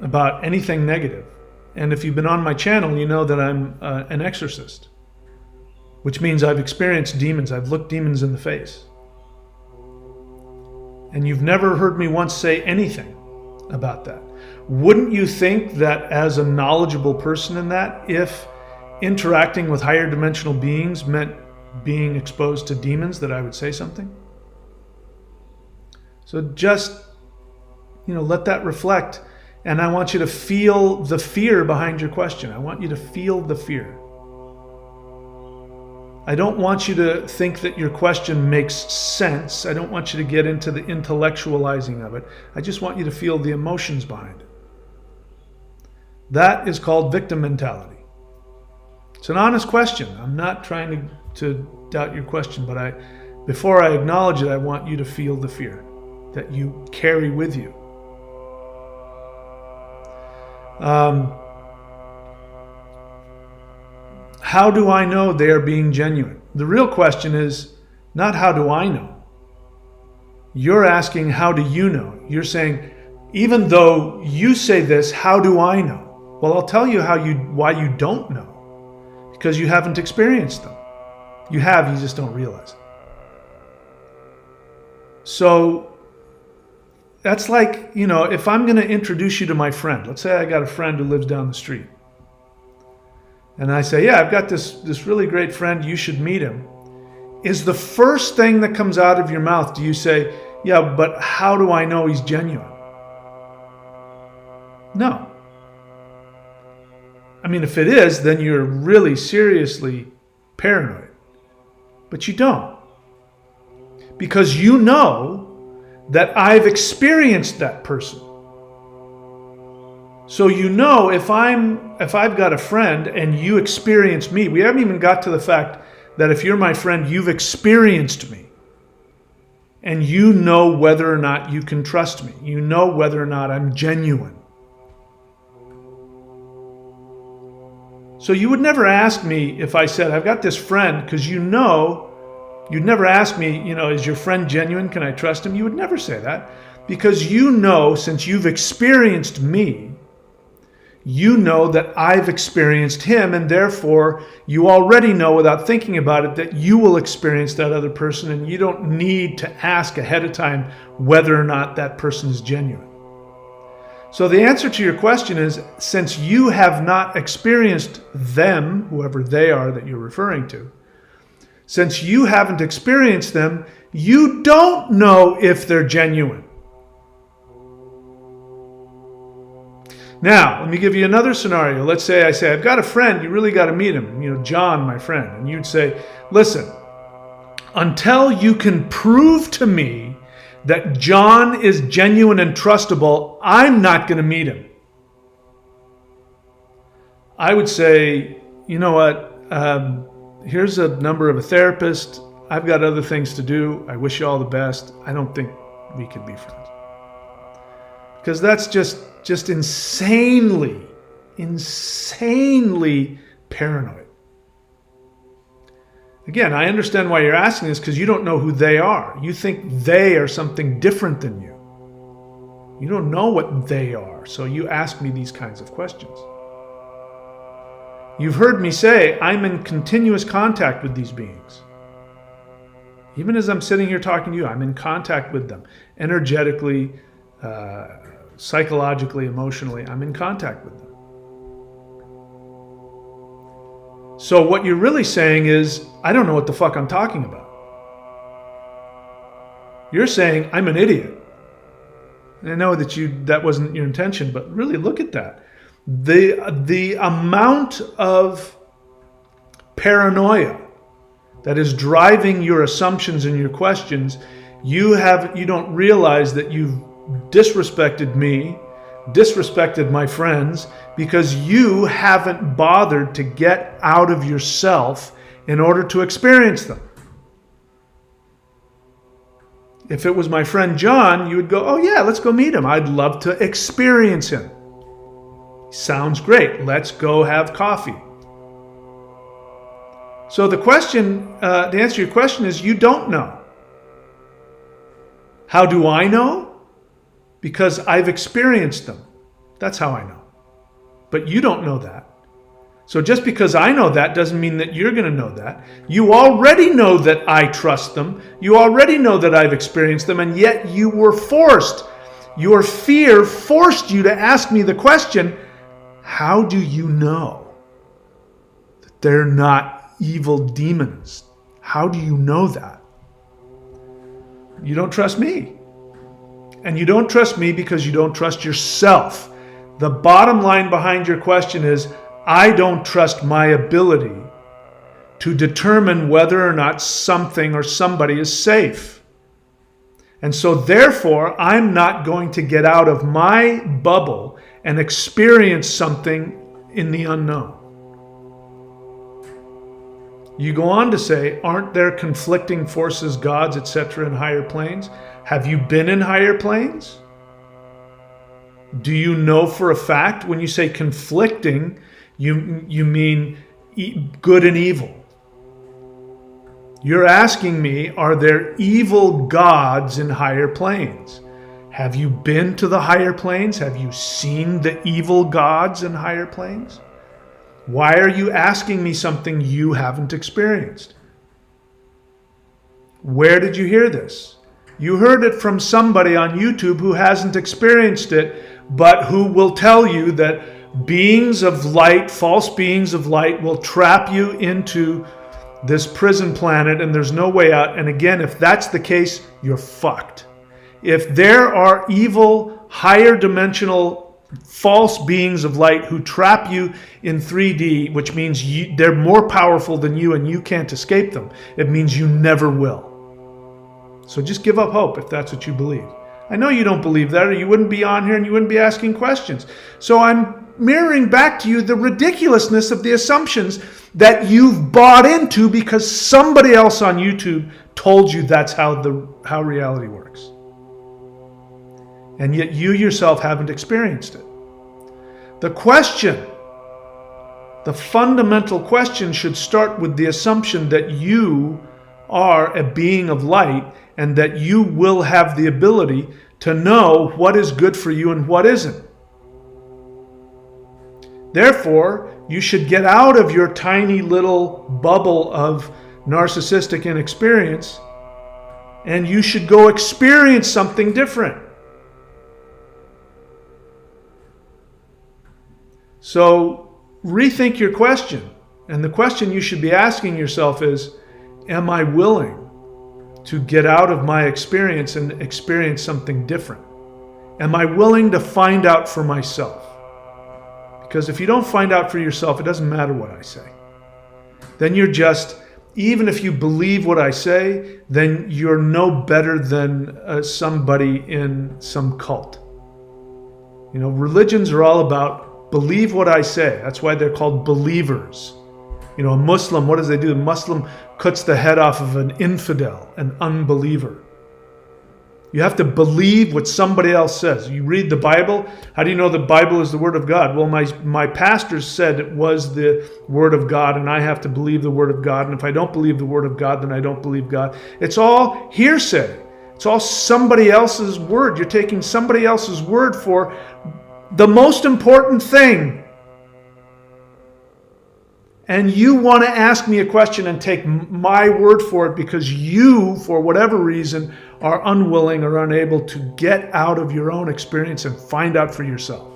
about anything negative. And if you've been on my channel, you know that I'm an exorcist, which means I've experienced demons. I've looked demons in the face. And you've never heard me once say anything about that. Wouldn't you think that as a knowledgeable person in that, if interacting with higher dimensional beings meant being exposed to demons, that I would say something? So just, let that reflect. And I want you to feel the fear behind your question. I want you to feel the fear. I don't want you to think that your question makes sense. I don't want you to get into the intellectualizing of it. I just want you to feel the emotions behind it. That is called victim mentality. It's an honest question. I'm not trying to doubt your question, but before I acknowledge it, I want you to feel the fear that you carry with you. How do I know they are being genuine? The real question is not how do I know? You're asking how do you know? You're saying, even though you say this, how do I know? Well, I'll tell you why you don't know. Because you haven't experienced them. You have, you just don't realize it. So that's like, if I'm going to introduce you to my friend, let's say I got a friend who lives down the street. And I say, I've got this really great friend, you should meet him. Is the first thing that comes out of your mouth, do you say, but how do I know he's genuine? No. I mean, if it is, then you're really seriously paranoid. But you don't. Because you know that I've experienced that person. So if I've got a friend and you experience me, we haven't even got to the fact that if you're my friend, you've experienced me. And you know whether or not you can trust me. You know whether or not I'm genuine. So you would never ask me if I said, I've got this friend, because you'd never ask me, is your friend genuine? Can I trust him? You would never say that. Because since you've experienced me, you know that I've experienced him, and therefore you already know without thinking about it that you will experience that other person, and you don't need to ask ahead of time whether or not that person is genuine. So the answer to your question is, since you have not experienced them, whoever they are that you're referring to, since you haven't experienced them, you don't know if they're genuine. Now, let me give you another scenario. Let's say I say, I've got a friend, you really got to meet him, John, my friend. And you'd say, listen, until you can prove to me that John is genuine and trustable, I'm not going to meet him. I would say, you know what, here's a number of a therapist. I've got other things to do. I wish you all the best. I don't think we could be friends. Because that's just insanely paranoid. Again, I understand why you're asking this, because you don't know who they are. You think they are something different than you. You don't know what they are, so you ask me these kinds of questions. You've heard me say I'm in continuous contact with these beings. Even as I'm sitting here talking to you, I'm in contact with them. Energetically, psychologically, emotionally, I'm in contact with them. So what you're really saying is, I don't know what the fuck I'm talking about. You're saying I'm an idiot. And I know that wasn't your intention, but really look at that. The amount of paranoia that is driving your assumptions and your questions, you don't realize that you've disrespected me, disrespected my friends, because you haven't bothered to get out of yourself in order to experience them. If it was my friend John, you would go, oh yeah, let's go meet him. I'd love to experience him. Sounds great. Let's go have coffee. So the answer to your question is, you don't know. How do I know? Because I've experienced them. That's how I know. But you don't know that. So just because I know that doesn't mean that you're going to know that. You already know that I trust them. You already know that I've experienced them, and yet you were forced. Your fear forced you to ask me the question, how do you know that they're not evil demons? How do you know that? You don't trust me. And you don't trust me because you don't trust yourself. The bottom line behind your question is, I don't trust my ability to determine whether or not something or somebody is safe. And so therefore, I'm not going to get out of my bubble and experience something in the unknown. You go on to say, aren't there conflicting forces, gods, etc. in higher planes? Have you been in higher planes? Do you know for a fact when you say conflicting, you mean good and evil? You're asking me, are there evil gods in higher planes? Have you been to the higher planes? Have you seen the evil gods in higher planes? Why are you asking me something you haven't experienced? Where did you hear this? You heard it from somebody on YouTube who hasn't experienced it, but who will tell you that beings of light, false beings of light, will trap you into this prison planet and there's no way out. And again, if that's the case, you're fucked. If there are evil, higher dimensional, false beings of light who trap you in 3D, which means they're more powerful than you and you can't escape them, it means you never will. So just give up hope if that's what you believe. I know you don't believe that, or you wouldn't be on here and you wouldn't be asking questions. So I'm mirroring back to you the ridiculousness of the assumptions that you've bought into because somebody else on YouTube told you that's how reality works. And yet you yourself haven't experienced it. The fundamental question should start with the assumption that you are a being of light and that you will have the ability to know what is good for you and what isn't. Therefore, you should get out of your tiny little bubble of narcissistic inexperience and you should go experience something different. So rethink your question. And the question you should be asking yourself is, am I willing to get out of my experience and experience something different? Am I willing to find out for myself? Because if you don't find out for yourself, it doesn't matter what I say. Then you're just, even if you believe what I say, then you're no better than somebody in some cult. You know, religions are all about believe what I say. That's why they're called believers. You know, a Muslim, what does they do? A Muslim cuts the head off of an infidel, an unbeliever. You have to believe what somebody else says. You read the Bible. How do you know the Bible is the Word of God? Well, my pastors said it was the Word of God, and I have to believe the Word of God. And if I don't believe the Word of God, then I don't believe God. It's all hearsay. It's all somebody else's word. You're taking somebody else's word for the most important thing. And you want to ask me a question and take my word for it because you, for whatever reason, are unwilling or unable to get out of your own experience and find out for yourself.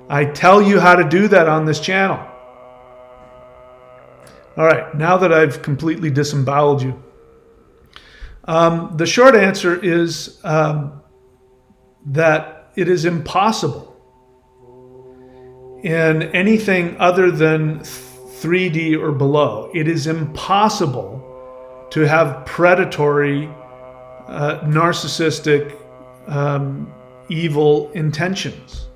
I tell you how to do that on this channel. All right, now that I've completely disemboweled you, the short answer is that it is impossible in anything other than 3D or below. It is impossible to have predatory, narcissistic, evil intentions,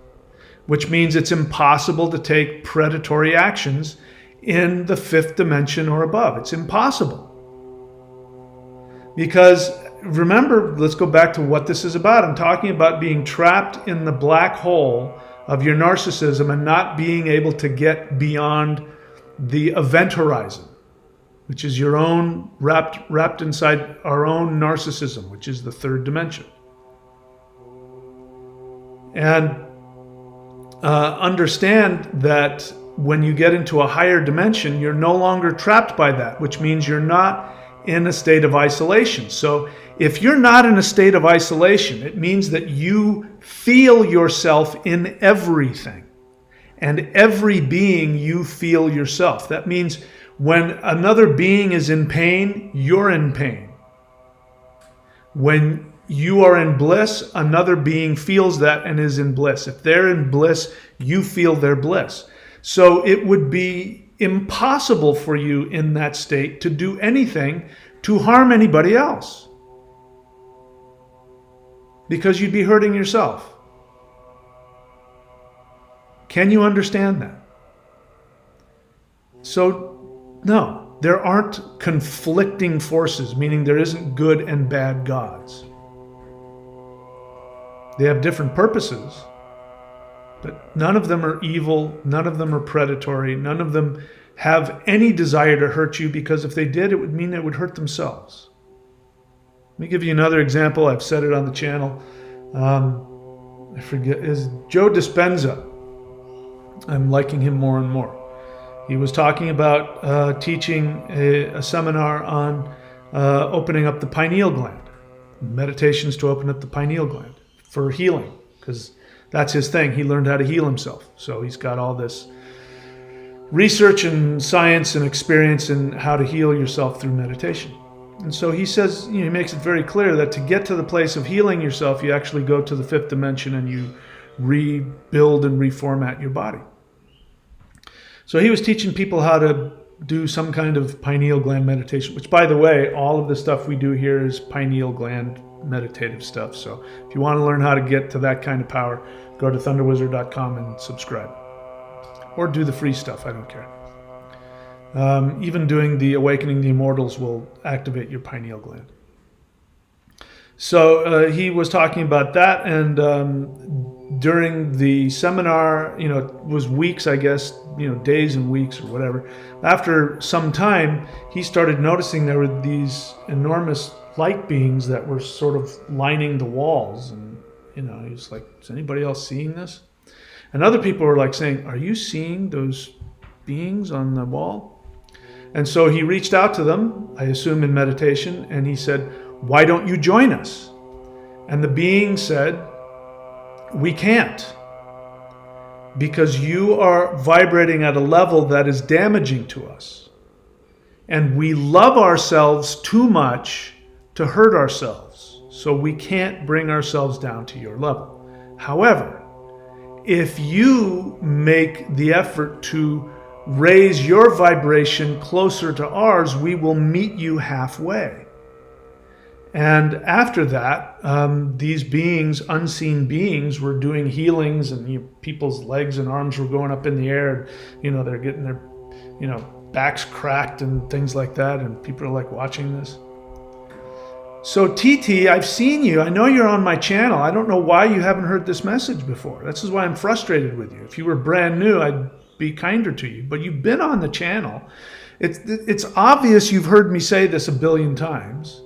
which means it's impossible to take predatory actions in the fifth dimension or above. It's impossible. Because remember, let's go back to what this is about. I'm talking about being trapped in the black hole of your narcissism and not being able to get beyond the event horizon, which is your own wrapped inside our own narcissism, which is the third dimension. And understand that when you get into a higher dimension, you're no longer trapped by that, which means you're not in a state of isolation. So if you're not in a state of isolation, it means that you feel yourself in everything. And every being you feel yourself. That means when another being is in pain, you're in pain. When you are in bliss, another being feels that and is in bliss. If they're in bliss, you feel their bliss. So it would be impossible for you in that state to do anything to harm anybody else, because you'd be hurting yourself. Can you understand that? So, no, there aren't conflicting forces, meaning there isn't good and bad gods. They have different purposes, but none of them are evil, none of them are predatory, none of them have any desire to hurt you, because if they did, it would mean they would hurt themselves. Let me give you another example. I've said it on the channel. I forget, is Joe Dispenza. I'm liking him more and more. He was talking about teaching a seminar on opening up the pineal gland, meditations to open up the pineal gland for healing, because that's his thing. He learned how to heal himself. So he's got all this research and science and experience in how to heal yourself through meditation. And so he says, he makes it very clear that to get to the place of healing yourself, you actually go to the fifth dimension and you rebuild and reformat your body. So he was teaching people how to do some kind of pineal gland meditation, which, by the way, all of the stuff we do here is pineal gland meditative stuff. So if you want to learn how to get to that kind of power, go to thunderwizard.com and subscribe. Or do the free stuff, I don't care. Even doing the Awakening the Immortals will activate your pineal gland. So he was talking about that, and during the seminar, it was weeks, I guess, days and weeks or whatever. After some time, he started noticing there were these enormous light beings that were sort of lining the walls, and he was like, is anybody else seeing this? And other people were like saying, are you seeing those beings on the wall? And so he reached out to them, I assume in meditation, and he said, why don't you join us? And the being said, we can't, because you are vibrating at a level that is damaging to us. And we love ourselves too much to hurt ourselves, so we can't bring ourselves down to your level. However, if you make the effort to raise your vibration closer to ours, we will meet you halfway. And after that, these beings, unseen beings, were doing healings, and people's legs and arms were going up in the air. And, they're getting their, backs cracked and things like that. And people are like watching this. So TT, I've seen you. I know you're on my channel. I don't know why you haven't heard this message before. This is why I'm frustrated with you. If you were brand new, I'd be kinder to you. But you've been on the channel. It's obvious you've heard me say this a billion times.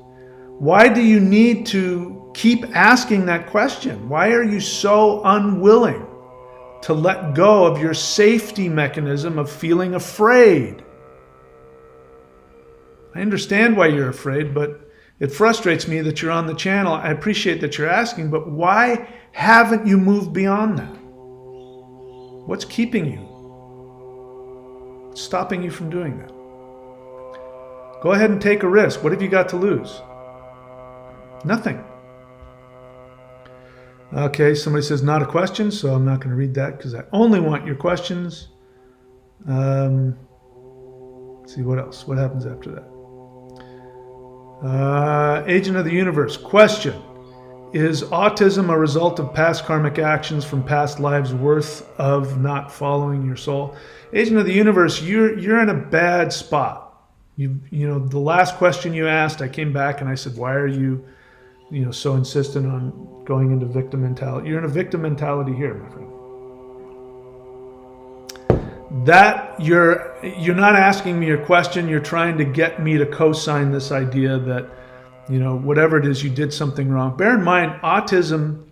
Why do you need to keep asking that question? Why are you so unwilling to let go of your safety mechanism of feeling afraid? I understand why you're afraid, but it frustrates me that you're on the channel. I appreciate that you're asking, but why haven't you moved beyond that? What's keeping you? What's stopping you from doing that? Go ahead and take a risk. What have you got to lose? Nothing. Okay, somebody says not a question, so I'm not going to read that because I only want your questions. Let's see what else. What happens after that? Agent of the Universe. Question. Is autism a result of past karmic actions from past lives worth of not following your soul? Agent of the Universe, you're in a bad spot. The last question you asked, I came back and I said, why are you so insistent on going into victim mentality? You're in a victim mentality here, my friend. That you're not asking me your question. You're trying to get me to co-sign this idea that, whatever it is, you did something wrong. Bear in mind, autism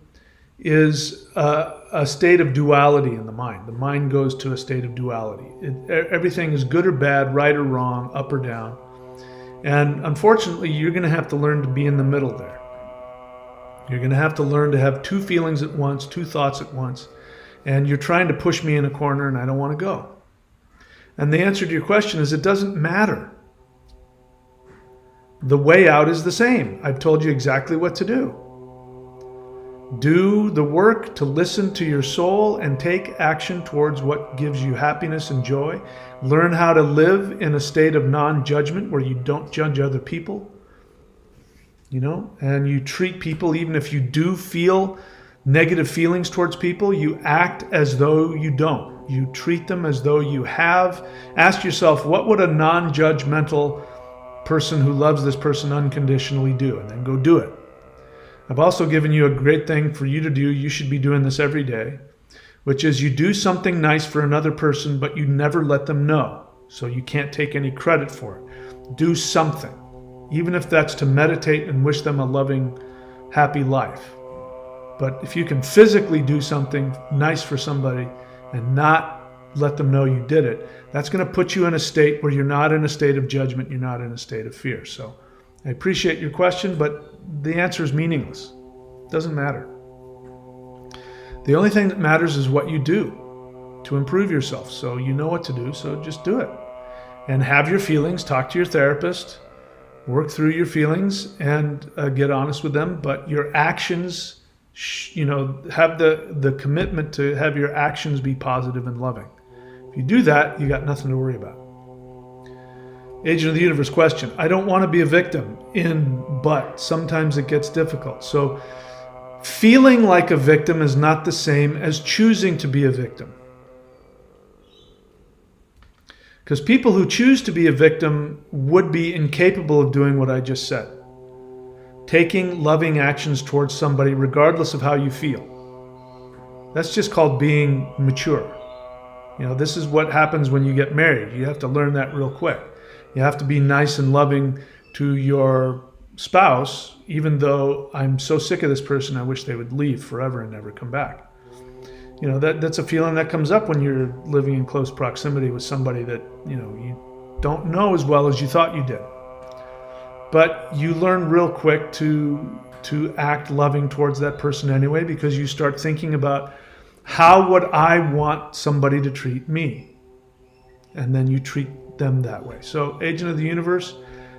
is a state of duality in the mind. The mind goes to a state of duality. Everything is good or bad, right or wrong, up or down. And unfortunately, you're going to have to learn to be in the middle there. You're going to have to learn to have two feelings at once, two thoughts at once. And you're trying to push me in a corner, and I don't want to go. And the answer to your question is it doesn't matter. The way out is the same. I've told you exactly what to do. Do the work to listen to your soul and take action towards what gives you happiness and joy. Learn how to live in a state of non-judgment where you don't judge other people. And you treat people, even if you do feel negative feelings towards people, you act as though you don't. You treat them as though you have. Ask yourself, what would a non-judgmental person who loves this person unconditionally do? And then go do it. I've also given you a great thing for you to do. You should be doing this every day, which is you do something nice for another person, but you never let them know. So you can't take any credit for it. Do something. Even if that's to meditate and wish them a loving, happy life. But if you can physically do something nice for somebody and not let them know you did it, that's going to put you in a state where you're not in a state of judgment, you're not in a state of fear. So I appreciate your question, but the answer is meaningless. It doesn't matter. The only thing that matters is what you do to improve yourself. So you know what to do, so just do it. And have your feelings, talk to your therapist, work through your feelings and get honest with them, but your actions, have the commitment to have your actions be positive and loving. If you do that, you got nothing to worry about. Agent of the Universe question. I don't want to be a victim but sometimes it gets difficult. So feeling like a victim is not the same as choosing to be a victim. Because people who choose to be a victim would be incapable of doing what I just said. Taking loving actions towards somebody regardless of how you feel. That's just called being mature. This is what happens when you get married. You have to learn that real quick. You have to be nice and loving to your spouse, even though I'm so sick of this person, I wish they would leave forever and never come back. That's a feeling that comes up when you're living in close proximity with somebody that, you don't know as well as you thought you did. But you learn real quick to act loving towards that person anyway, because you start thinking about how would I want somebody to treat me? And then you treat them that way. So, Agent of the Universe,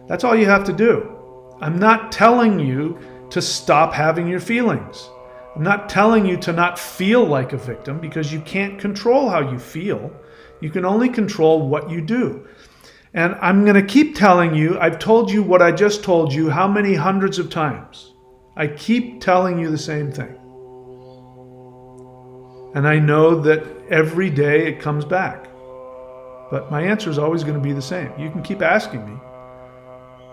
that's all you have to do. I'm not telling you to stop having your feelings. I'm not telling you to not feel like a victim, because you can't control how you feel. You can only control what you do. And I'm going to keep telling you, I've told you what I just told you how many hundreds of times. I keep telling you the same thing. And I know that every day it comes back. But my answer is always going to be the same. You can keep asking me.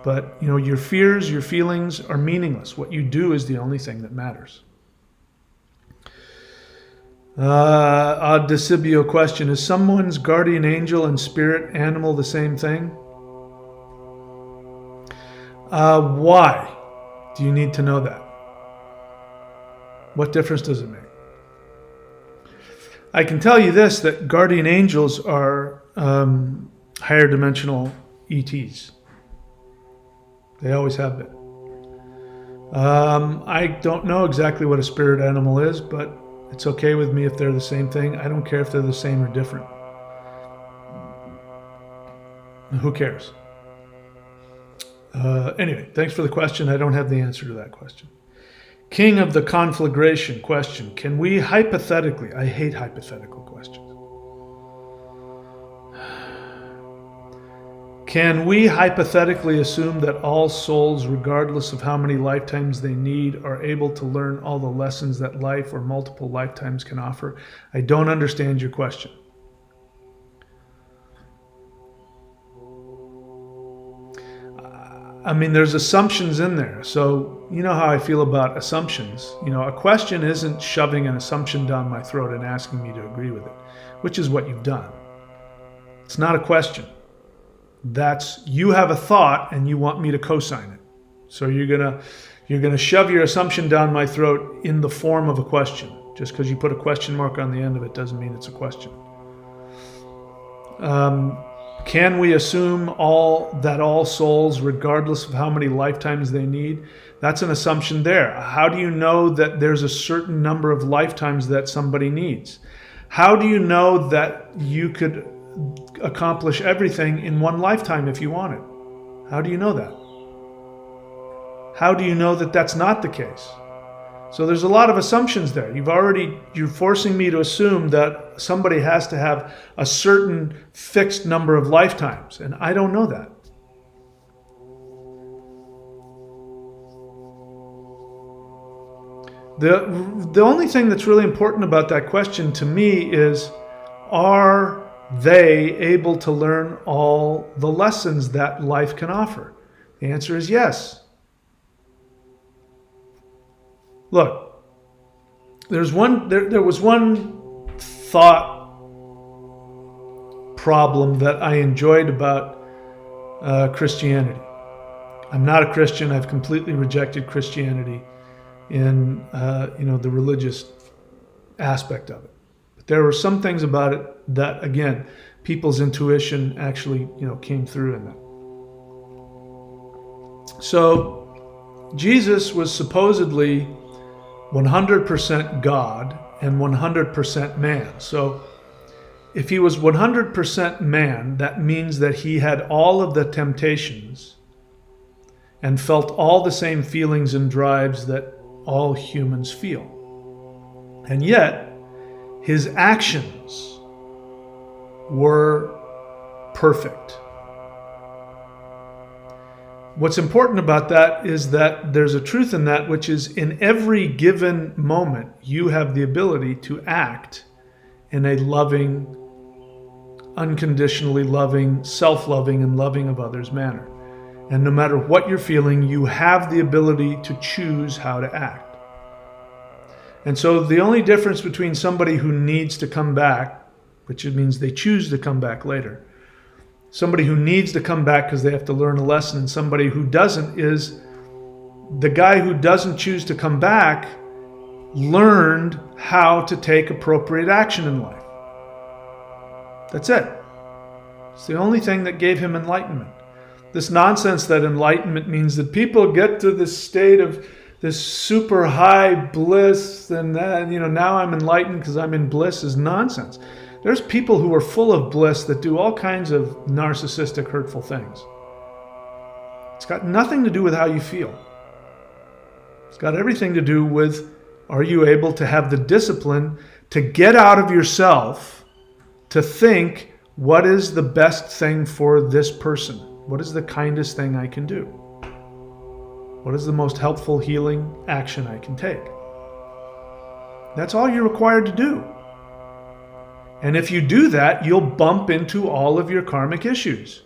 But, your fears, your feelings are meaningless. What you do is the only thing that matters. Decibio question. Is someone's guardian angel and spirit animal the same thing? Why do you need to know that? What difference does it make? I can tell you this, that guardian angels are higher dimensional ETs. They always have been. I don't know exactly what a spirit animal is, but it's okay with me if they're the same thing. I don't care if they're the same or different. Who cares? Anyway, thanks for the question. I don't have the answer to that question. King of the Conflagration question. Can we hypothetically... I hate hypothetical questions. Can we hypothetically assume that all souls, regardless of how many lifetimes they need, are able to learn all the lessons that life or multiple lifetimes can offer? I don't understand your question. There's assumptions in there. So, you know how I feel about assumptions. A question isn't shoving an assumption down my throat and asking me to agree with it, which is what you've done. It's not a question. That's, you have a thought and you want me to co-sign it. So you're gonna shove your assumption down my throat in the form of a question. Just because you put a question mark on the end of it doesn't mean it's a question. Can we assume that all souls, regardless of how many lifetimes they need? That's an assumption there. How do you know that there's a certain number of lifetimes that somebody needs? How do you know that you could accomplish everything in one lifetime if you wanted? How do you know that? How do you know that that's not the case? So there's a lot of assumptions there. You're forcing me to assume that somebody has to have a certain fixed number of lifetimes, and I don't know that. The only thing that's really important about that question to me is, are they able to learn all the lessons that life can offer? The answer is yes. Look, there was one thought problem that I enjoyed about Christianity. I'm not a Christian. I've completely rejected Christianity in the religious aspect of it. But there were some things about it that, again, people's intuition actually came through in that. So Jesus was supposedly 100% God and 100% man. So if he was 100% man, that means that he had all of the temptations and felt all the same feelings and drives that all humans feel. And yet, his actions were perfect. What's important about that is that there's a truth in that, which is in every given moment, you have the ability to act in a loving, unconditionally loving, self-loving, and loving of others manner. And no matter what you're feeling, you have the ability to choose how to act. And so the only difference between somebody who needs to come back, which means they choose to come back later, somebody who needs to come back because they have to learn a lesson, and somebody who doesn't, is the guy who doesn't choose to come back learned how to take appropriate action in life. That's it. It's the only thing that gave him enlightenment. This nonsense that enlightenment means that people get to this state of this super high bliss and then, now I'm enlightened because I'm in bliss is nonsense. There's people who are full of bliss that do all kinds of narcissistic, hurtful things. It's got nothing to do with how you feel. It's got everything to do with, are you able to have the discipline to get out of yourself to think, what is the best thing for this person? What is the kindest thing I can do? What is the most helpful healing action I can take? That's all you're required to do. And if you do that, you'll bump into all of your karmic issues.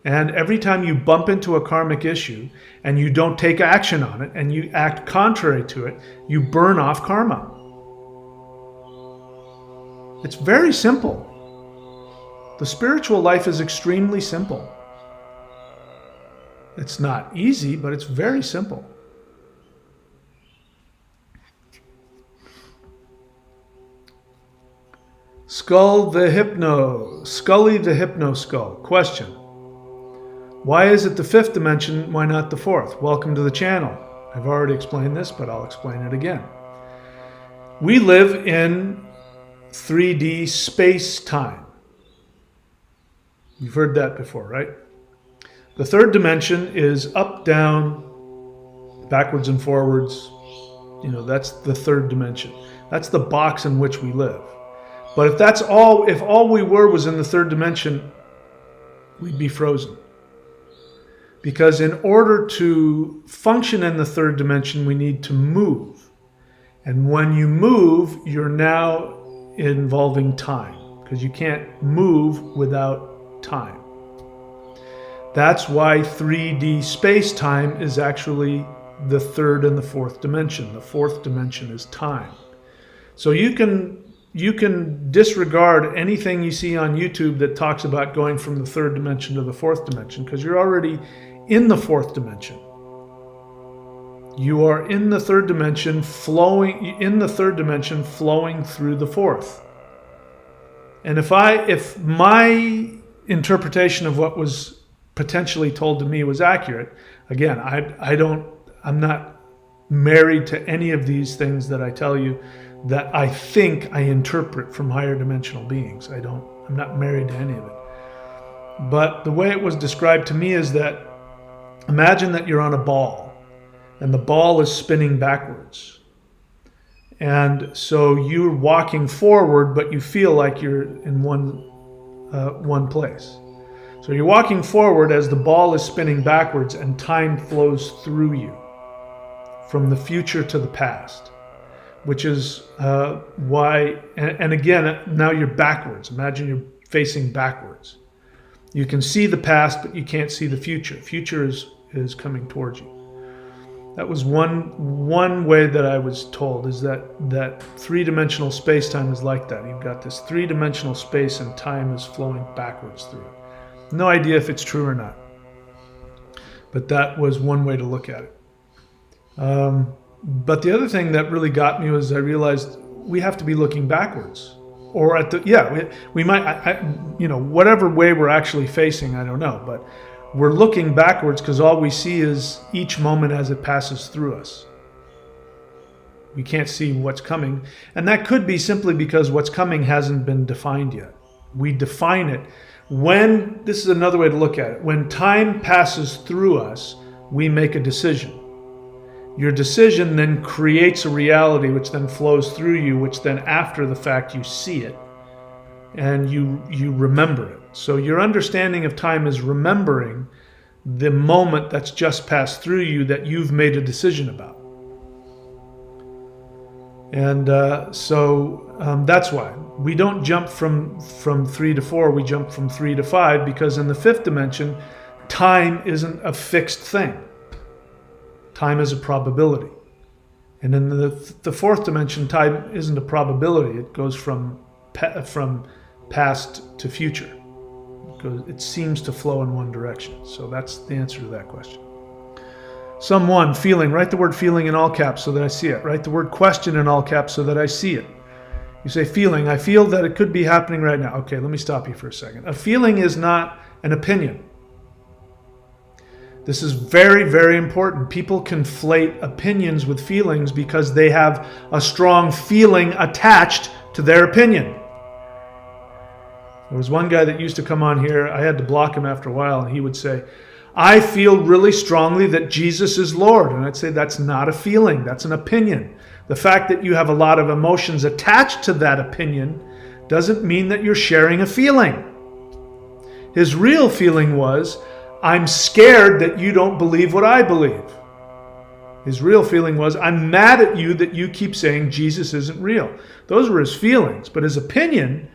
And every time you bump into a karmic issue and you don't take action on it and you act contrary to it, you burn off karma. It's very simple. The spiritual life is extremely simple. It's not easy, but it's very simple. Scully the Hypno Skull. Question. Why is it the fifth dimension? Why not the fourth? Welcome to the channel. I've already explained this, but I'll explain it again. We live in 3D space-time. You've heard that before, right? The third dimension is up, down, backwards and forwards. That's the third dimension. That's the box in which we live. But if all we were was in the third dimension, we'd be frozen. Because in order to function in the third dimension, we need to move. And when you move, you're now involving time, because you can't move without time. That's why 3D space-time is actually the third and the fourth dimension. The fourth dimension is time. So you can disregard anything you see on YouTube that talks about going from the third dimension to the fourth dimension, because you're already in the fourth dimension. You are in the third dimension, flowing through the fourth. And if my interpretation of what was potentially told to me was accurate, again, I'm not married to any of these things that I tell you that I think I interpret from higher dimensional beings. I'm not married to any of it. But the way it was described to me is that, imagine that you're on a ball and the ball is spinning backwards. And so you're walking forward, but you feel like you're in one place. So you're walking forward as the ball is spinning backwards and time flows through you from the future to the past, which is why, and again, now you're backwards. Imagine you're facing backwards. You can see the past, but you can't see the future. Future is coming towards you. That was one way that I was told, is that three-dimensional space-time is like that. You've got this three-dimensional space and time is flowing backwards through it. No idea if it's true or not. But that was one way to look at it. But the other thing that really got me was I realized we have to be looking backwards. Or we might, whatever way we're actually facing, I don't know. But we're looking backwards because all we see is each moment as it passes through us. We can't see what's coming. And that could be simply because what's coming hasn't been defined yet. We define it. This is another way to look at it. When time passes through us, we make a decision. Your decision then creates a reality which then flows through you, which then after the fact you see it and you remember it. So your understanding of time is remembering the moment that's just passed through you that you've made a decision about. And that's why we don't jump from 3 to 4, we jump from 3 to 5, because in the fifth dimension, time isn't a fixed thing. Time is a probability. And in the fourth dimension, time isn't a probability. It goes from past to future. It seems to flow in one direction. So that's the answer to that question. Sum 1, feeling. Write the word feeling in all caps so that I see it. Write the word question in all caps so that I see it. You say feeling. I feel that it could be happening right now. Okay, let me stop you for a second. A feeling is not an opinion. This is very, very important. People conflate opinions with feelings because they have a strong feeling attached to their opinion. There was one guy that used to come on here. I had to block him after a while, and he would say, I feel really strongly that Jesus is Lord. And I'd say, that's not a feeling, that's an opinion. The fact that you have a lot of emotions attached to that opinion doesn't mean that you're sharing a feeling. His real feeling was, I'm scared that you don't believe what I believe. His real feeling was, I'm mad at you that you keep saying Jesus isn't real. Those were his feelings, but his opinion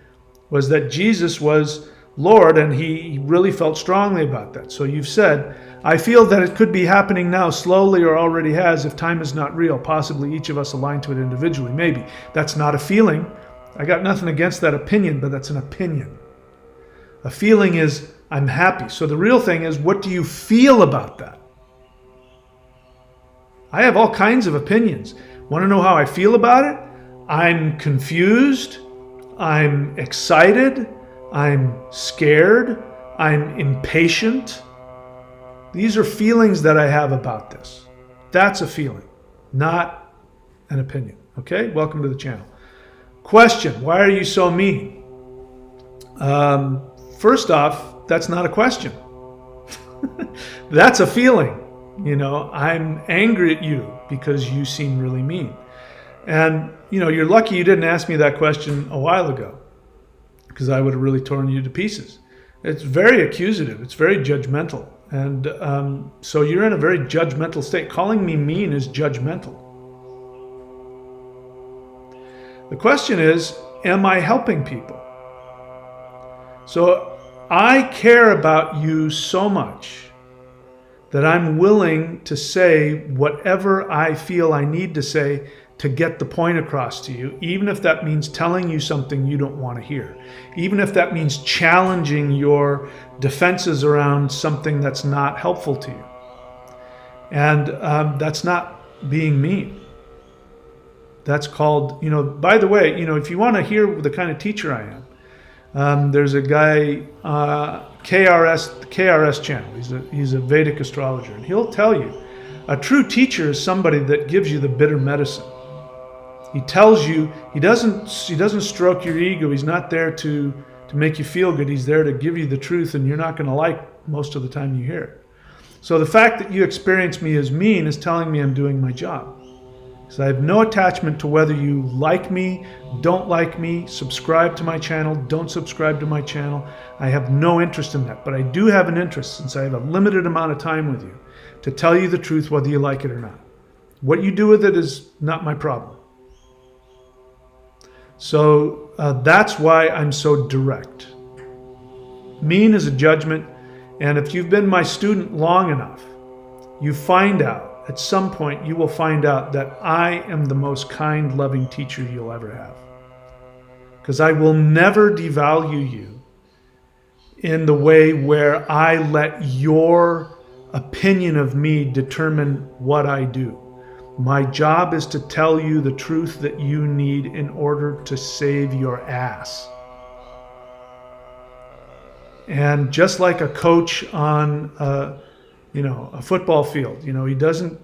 was that Jesus was Lord, and he really felt strongly about that. So you've said, I feel that it could be happening now, slowly, or already has, if time is not real, possibly each of us aligned to it individually. Maybe. That's not a feeling. I got nothing against that opinion, but that's an opinion. A feeling is, I'm happy. So the real thing is, what do you feel about that? I have all kinds of opinions. Want to know how I feel about it? I'm confused. I'm excited. I'm scared. I'm impatient. These are feelings that I have about this. That's a feeling, not an opinion. Okay? Welcome to the channel. Question, why are you so mean? First off, that's not a question. That's a feeling. You know, I'm angry at you because you seem really mean. And, you know, you're lucky you didn't ask me that question a while ago, because I would have really torn you to pieces. It's very accusative. It's very judgmental. And so you're in a very judgmental state. Calling me mean is judgmental. The question is, am I helping people? So I care about you so much that I'm willing to say whatever I feel I need to say to get the point across to you, even if that means telling you something you don't want to hear, even if that means challenging your defenses around something that's not helpful to you. And that's not being mean. That's called, you know, by the way, you know, if you want to hear the kind of teacher I am, there's a guy, KRS channel. He's a Vedic astrologer, and he'll tell you, a true teacher is somebody that gives you the bitter medicine. He tells you, he doesn't stroke your ego. He's not there to make you feel good. He's there to give you the truth, and you're not going to like most of the time you hear it. So the fact that you experience me as mean is telling me I'm doing my job. So I have no attachment to whether you like me, don't like me, subscribe to my channel, don't subscribe to my channel. I have no interest in that, but I do have an interest, since I have a limited amount of time with you, to tell you the truth whether you like it or not. What you do with it is not my problem. So that's why I'm so direct. Mean is a judgment, and if you've been my student long enough, you find out, at some point you will find out that I am the most kind, loving teacher you'll ever have. Because I will never devalue you in the way where I let your opinion of me determine what I do. My job is to tell you the truth that you need in order to save your ass. And just like a coach on a football field, he doesn't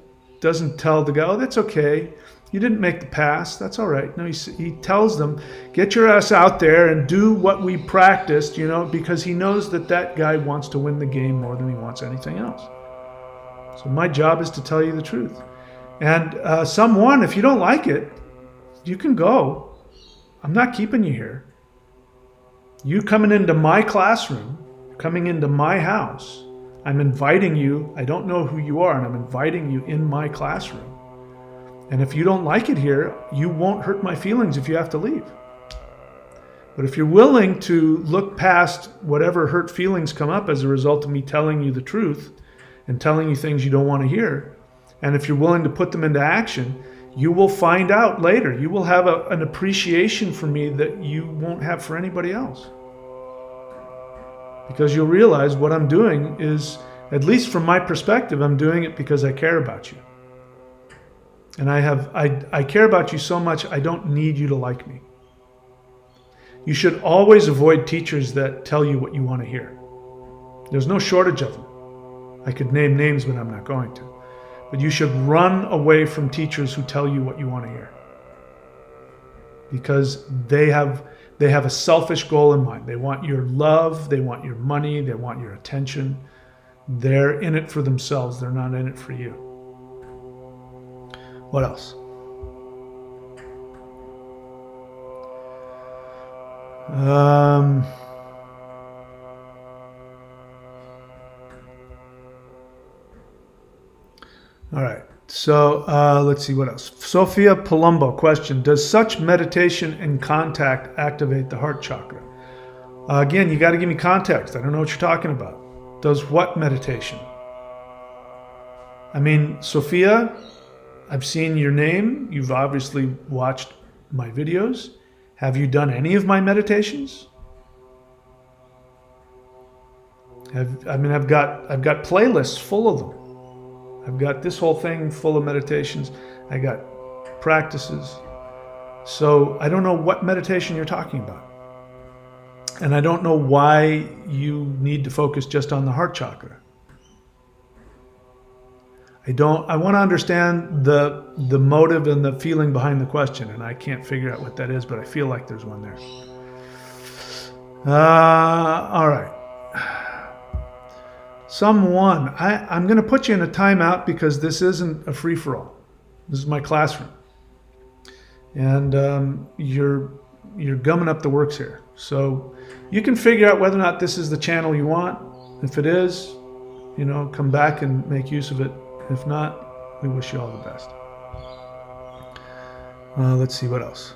tell the guy, oh, that's okay, you didn't make the pass, that's all right. No, he tells them, get your ass out there and do what we practiced, because he knows that guy wants to win the game more than he wants anything else. So my job is to tell you the truth. And someone, if you don't like it, you can go. I'm not keeping you here. You coming into my classroom, coming into my house, I'm inviting you. I don't know who you are, and I'm inviting you in my classroom. And if you don't like it here, you won't hurt my feelings if you have to leave. But if you're willing to look past whatever hurt feelings come up as a result of me telling you the truth and telling you things you don't want to hear, and if you're willing to put them into action, you will find out later. You will have an appreciation for me that you won't have for anybody else. Because you'll realize what I'm doing is, at least from my perspective, I'm doing it because I care about you. And I care about you so much, I don't need you to like me. You should always avoid teachers that tell you what you want to hear. There's no shortage of them. I could name names, but I'm not going to. But you should run away from teachers who tell you what you want to hear. Because they have a selfish goal in mind. They want your love, they want your money, they want your attention. They're in it for themselves, they're not in it for you. What else? All right, so let's see what else. Sophia Palumbo question, does such meditation and contact activate the heart chakra? Again, you got to give me context. I don't know what you're talking about. Does what meditation? I mean, Sophia, I've seen your name. You've obviously watched my videos. Have you done any of my meditations? I've got playlists full of them. I've got this whole thing full of meditations. I got practices. So I don't know what meditation you're talking about. And I don't know why you need to focus just on the heart chakra. I want to understand the motive and the feeling behind the question, and I can't figure out what that is, but I feel like there's one there. All right. Someone, I'm going to put you in a timeout because this isn't a free-for-all. This is my classroom. And you're gumming up the works here. So you can figure out whether or not this is the channel you want. If it is, come back and make use of it. If not, we wish you all the best. Let's see what else.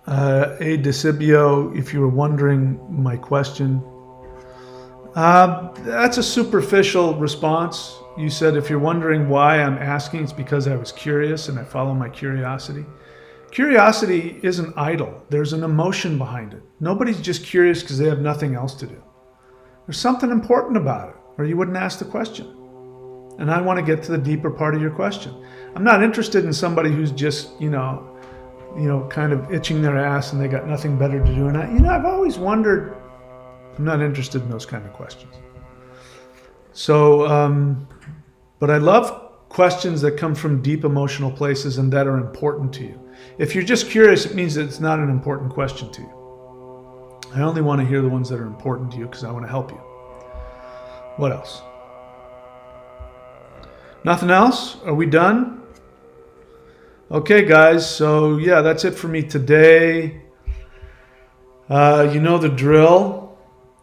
A Decibio, if you were wondering my question, that's a superficial response. You said if you're wondering why I'm asking, it's because I was curious and I follow my curiosity. Curiosity isn't idle. There's an emotion behind it. Nobody's just curious because they have nothing else to do. There's something important about it, or you wouldn't ask the question. And I want to get to the deeper part of your question. I'm not interested in somebody who's just, kind of itching their ass and they got nothing better to do. And I've always wondered, I'm not interested in those kind of questions. So, but I love questions that come from deep emotional places and that are important to you. If you're just curious, it means that it's not an important question to you. I only want to hear the ones that are important to you because I want to help you. What else? Nothing else? Are we done? Okay, guys. So yeah, that's it for me today. You know the drill.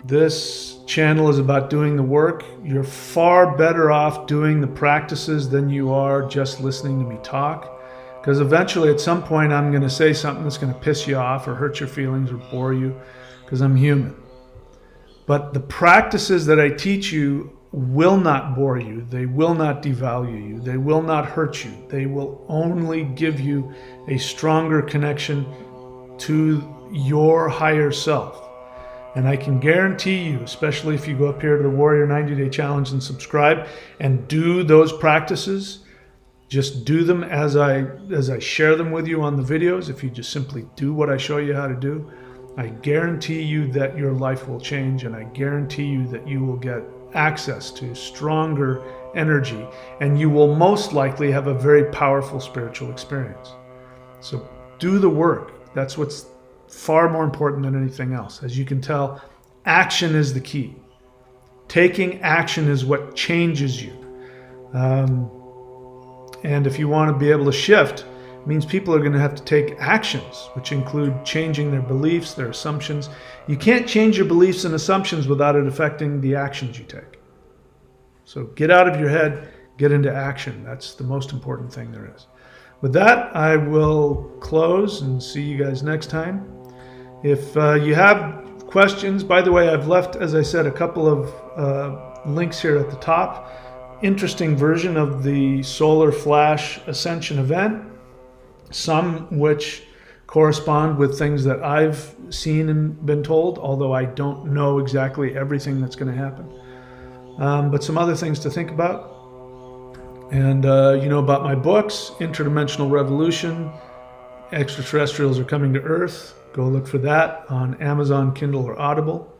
This channel is about doing the work. You're far better off doing the practices than you are just listening to me talk. Because eventually, at some point, I'm going to say something that's going to piss you off or hurt your feelings or bore you, because I'm human. But the practices that I teach you will not bore you. They will not devalue you. They will not hurt you. They will only give you a stronger connection to your higher self. And I can guarantee you, especially if you go up here to the Warrior 90-Day Challenge and subscribe and do those practices, just do them as I share them with you on the videos. If you just simply do what I show you how to do, I guarantee you that your life will change, and I guarantee you that you will get access to stronger energy, and you will most likely have a very powerful spiritual experience. So do the work. That's what's far more important than anything else. As you can tell, action is the key. Taking action is what changes you. And if you want to be able to shift, means people are going to have to take actions, which include changing their beliefs, their assumptions. You can't change your beliefs and assumptions without it affecting the actions you take. So get out of your head, get into action. That's the most important thing there is. With that, I will close and see you guys next time. If you have questions, by the way, I've left, as I said, a couple of links here at the top. Interesting version of the Solar Flash Ascension event, some which correspond with things that I've seen and been told, although I don't know exactly everything that's going to happen. But some other things to think about. And you know about my books, Interdimensional Revolution, Extra Terrestrials Are Coming to Earth. Go look for that on Amazon, Kindle, or Audible.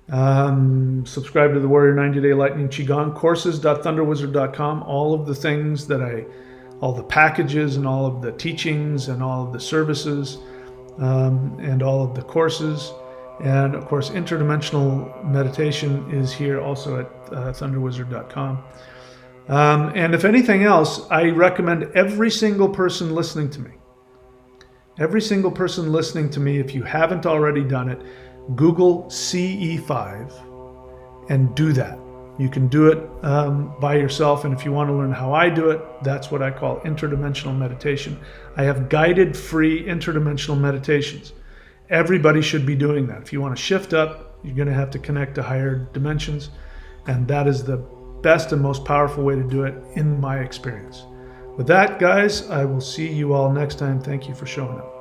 Subscribe to the Warrior 90-Day Lightning Qigong, courses.thunderwizard.com. All of the things that all the packages and all of the teachings and all of the services and all of the courses. And of course, interdimensional meditation is here also at thunderwizard.com. And if anything else, I recommend every single person listening to me, if you haven't already done it, Google CE5 and do that. You can do it by yourself, and if you want to learn how I do it, that's what I call interdimensional meditation. I have guided free interdimensional meditations. Everybody should be doing that. If you want to shift up, you're going to have to connect to higher dimensions, and that is the best and most powerful way to do it in my experience. With that, guys, I will see you all next time. Thank you for showing up.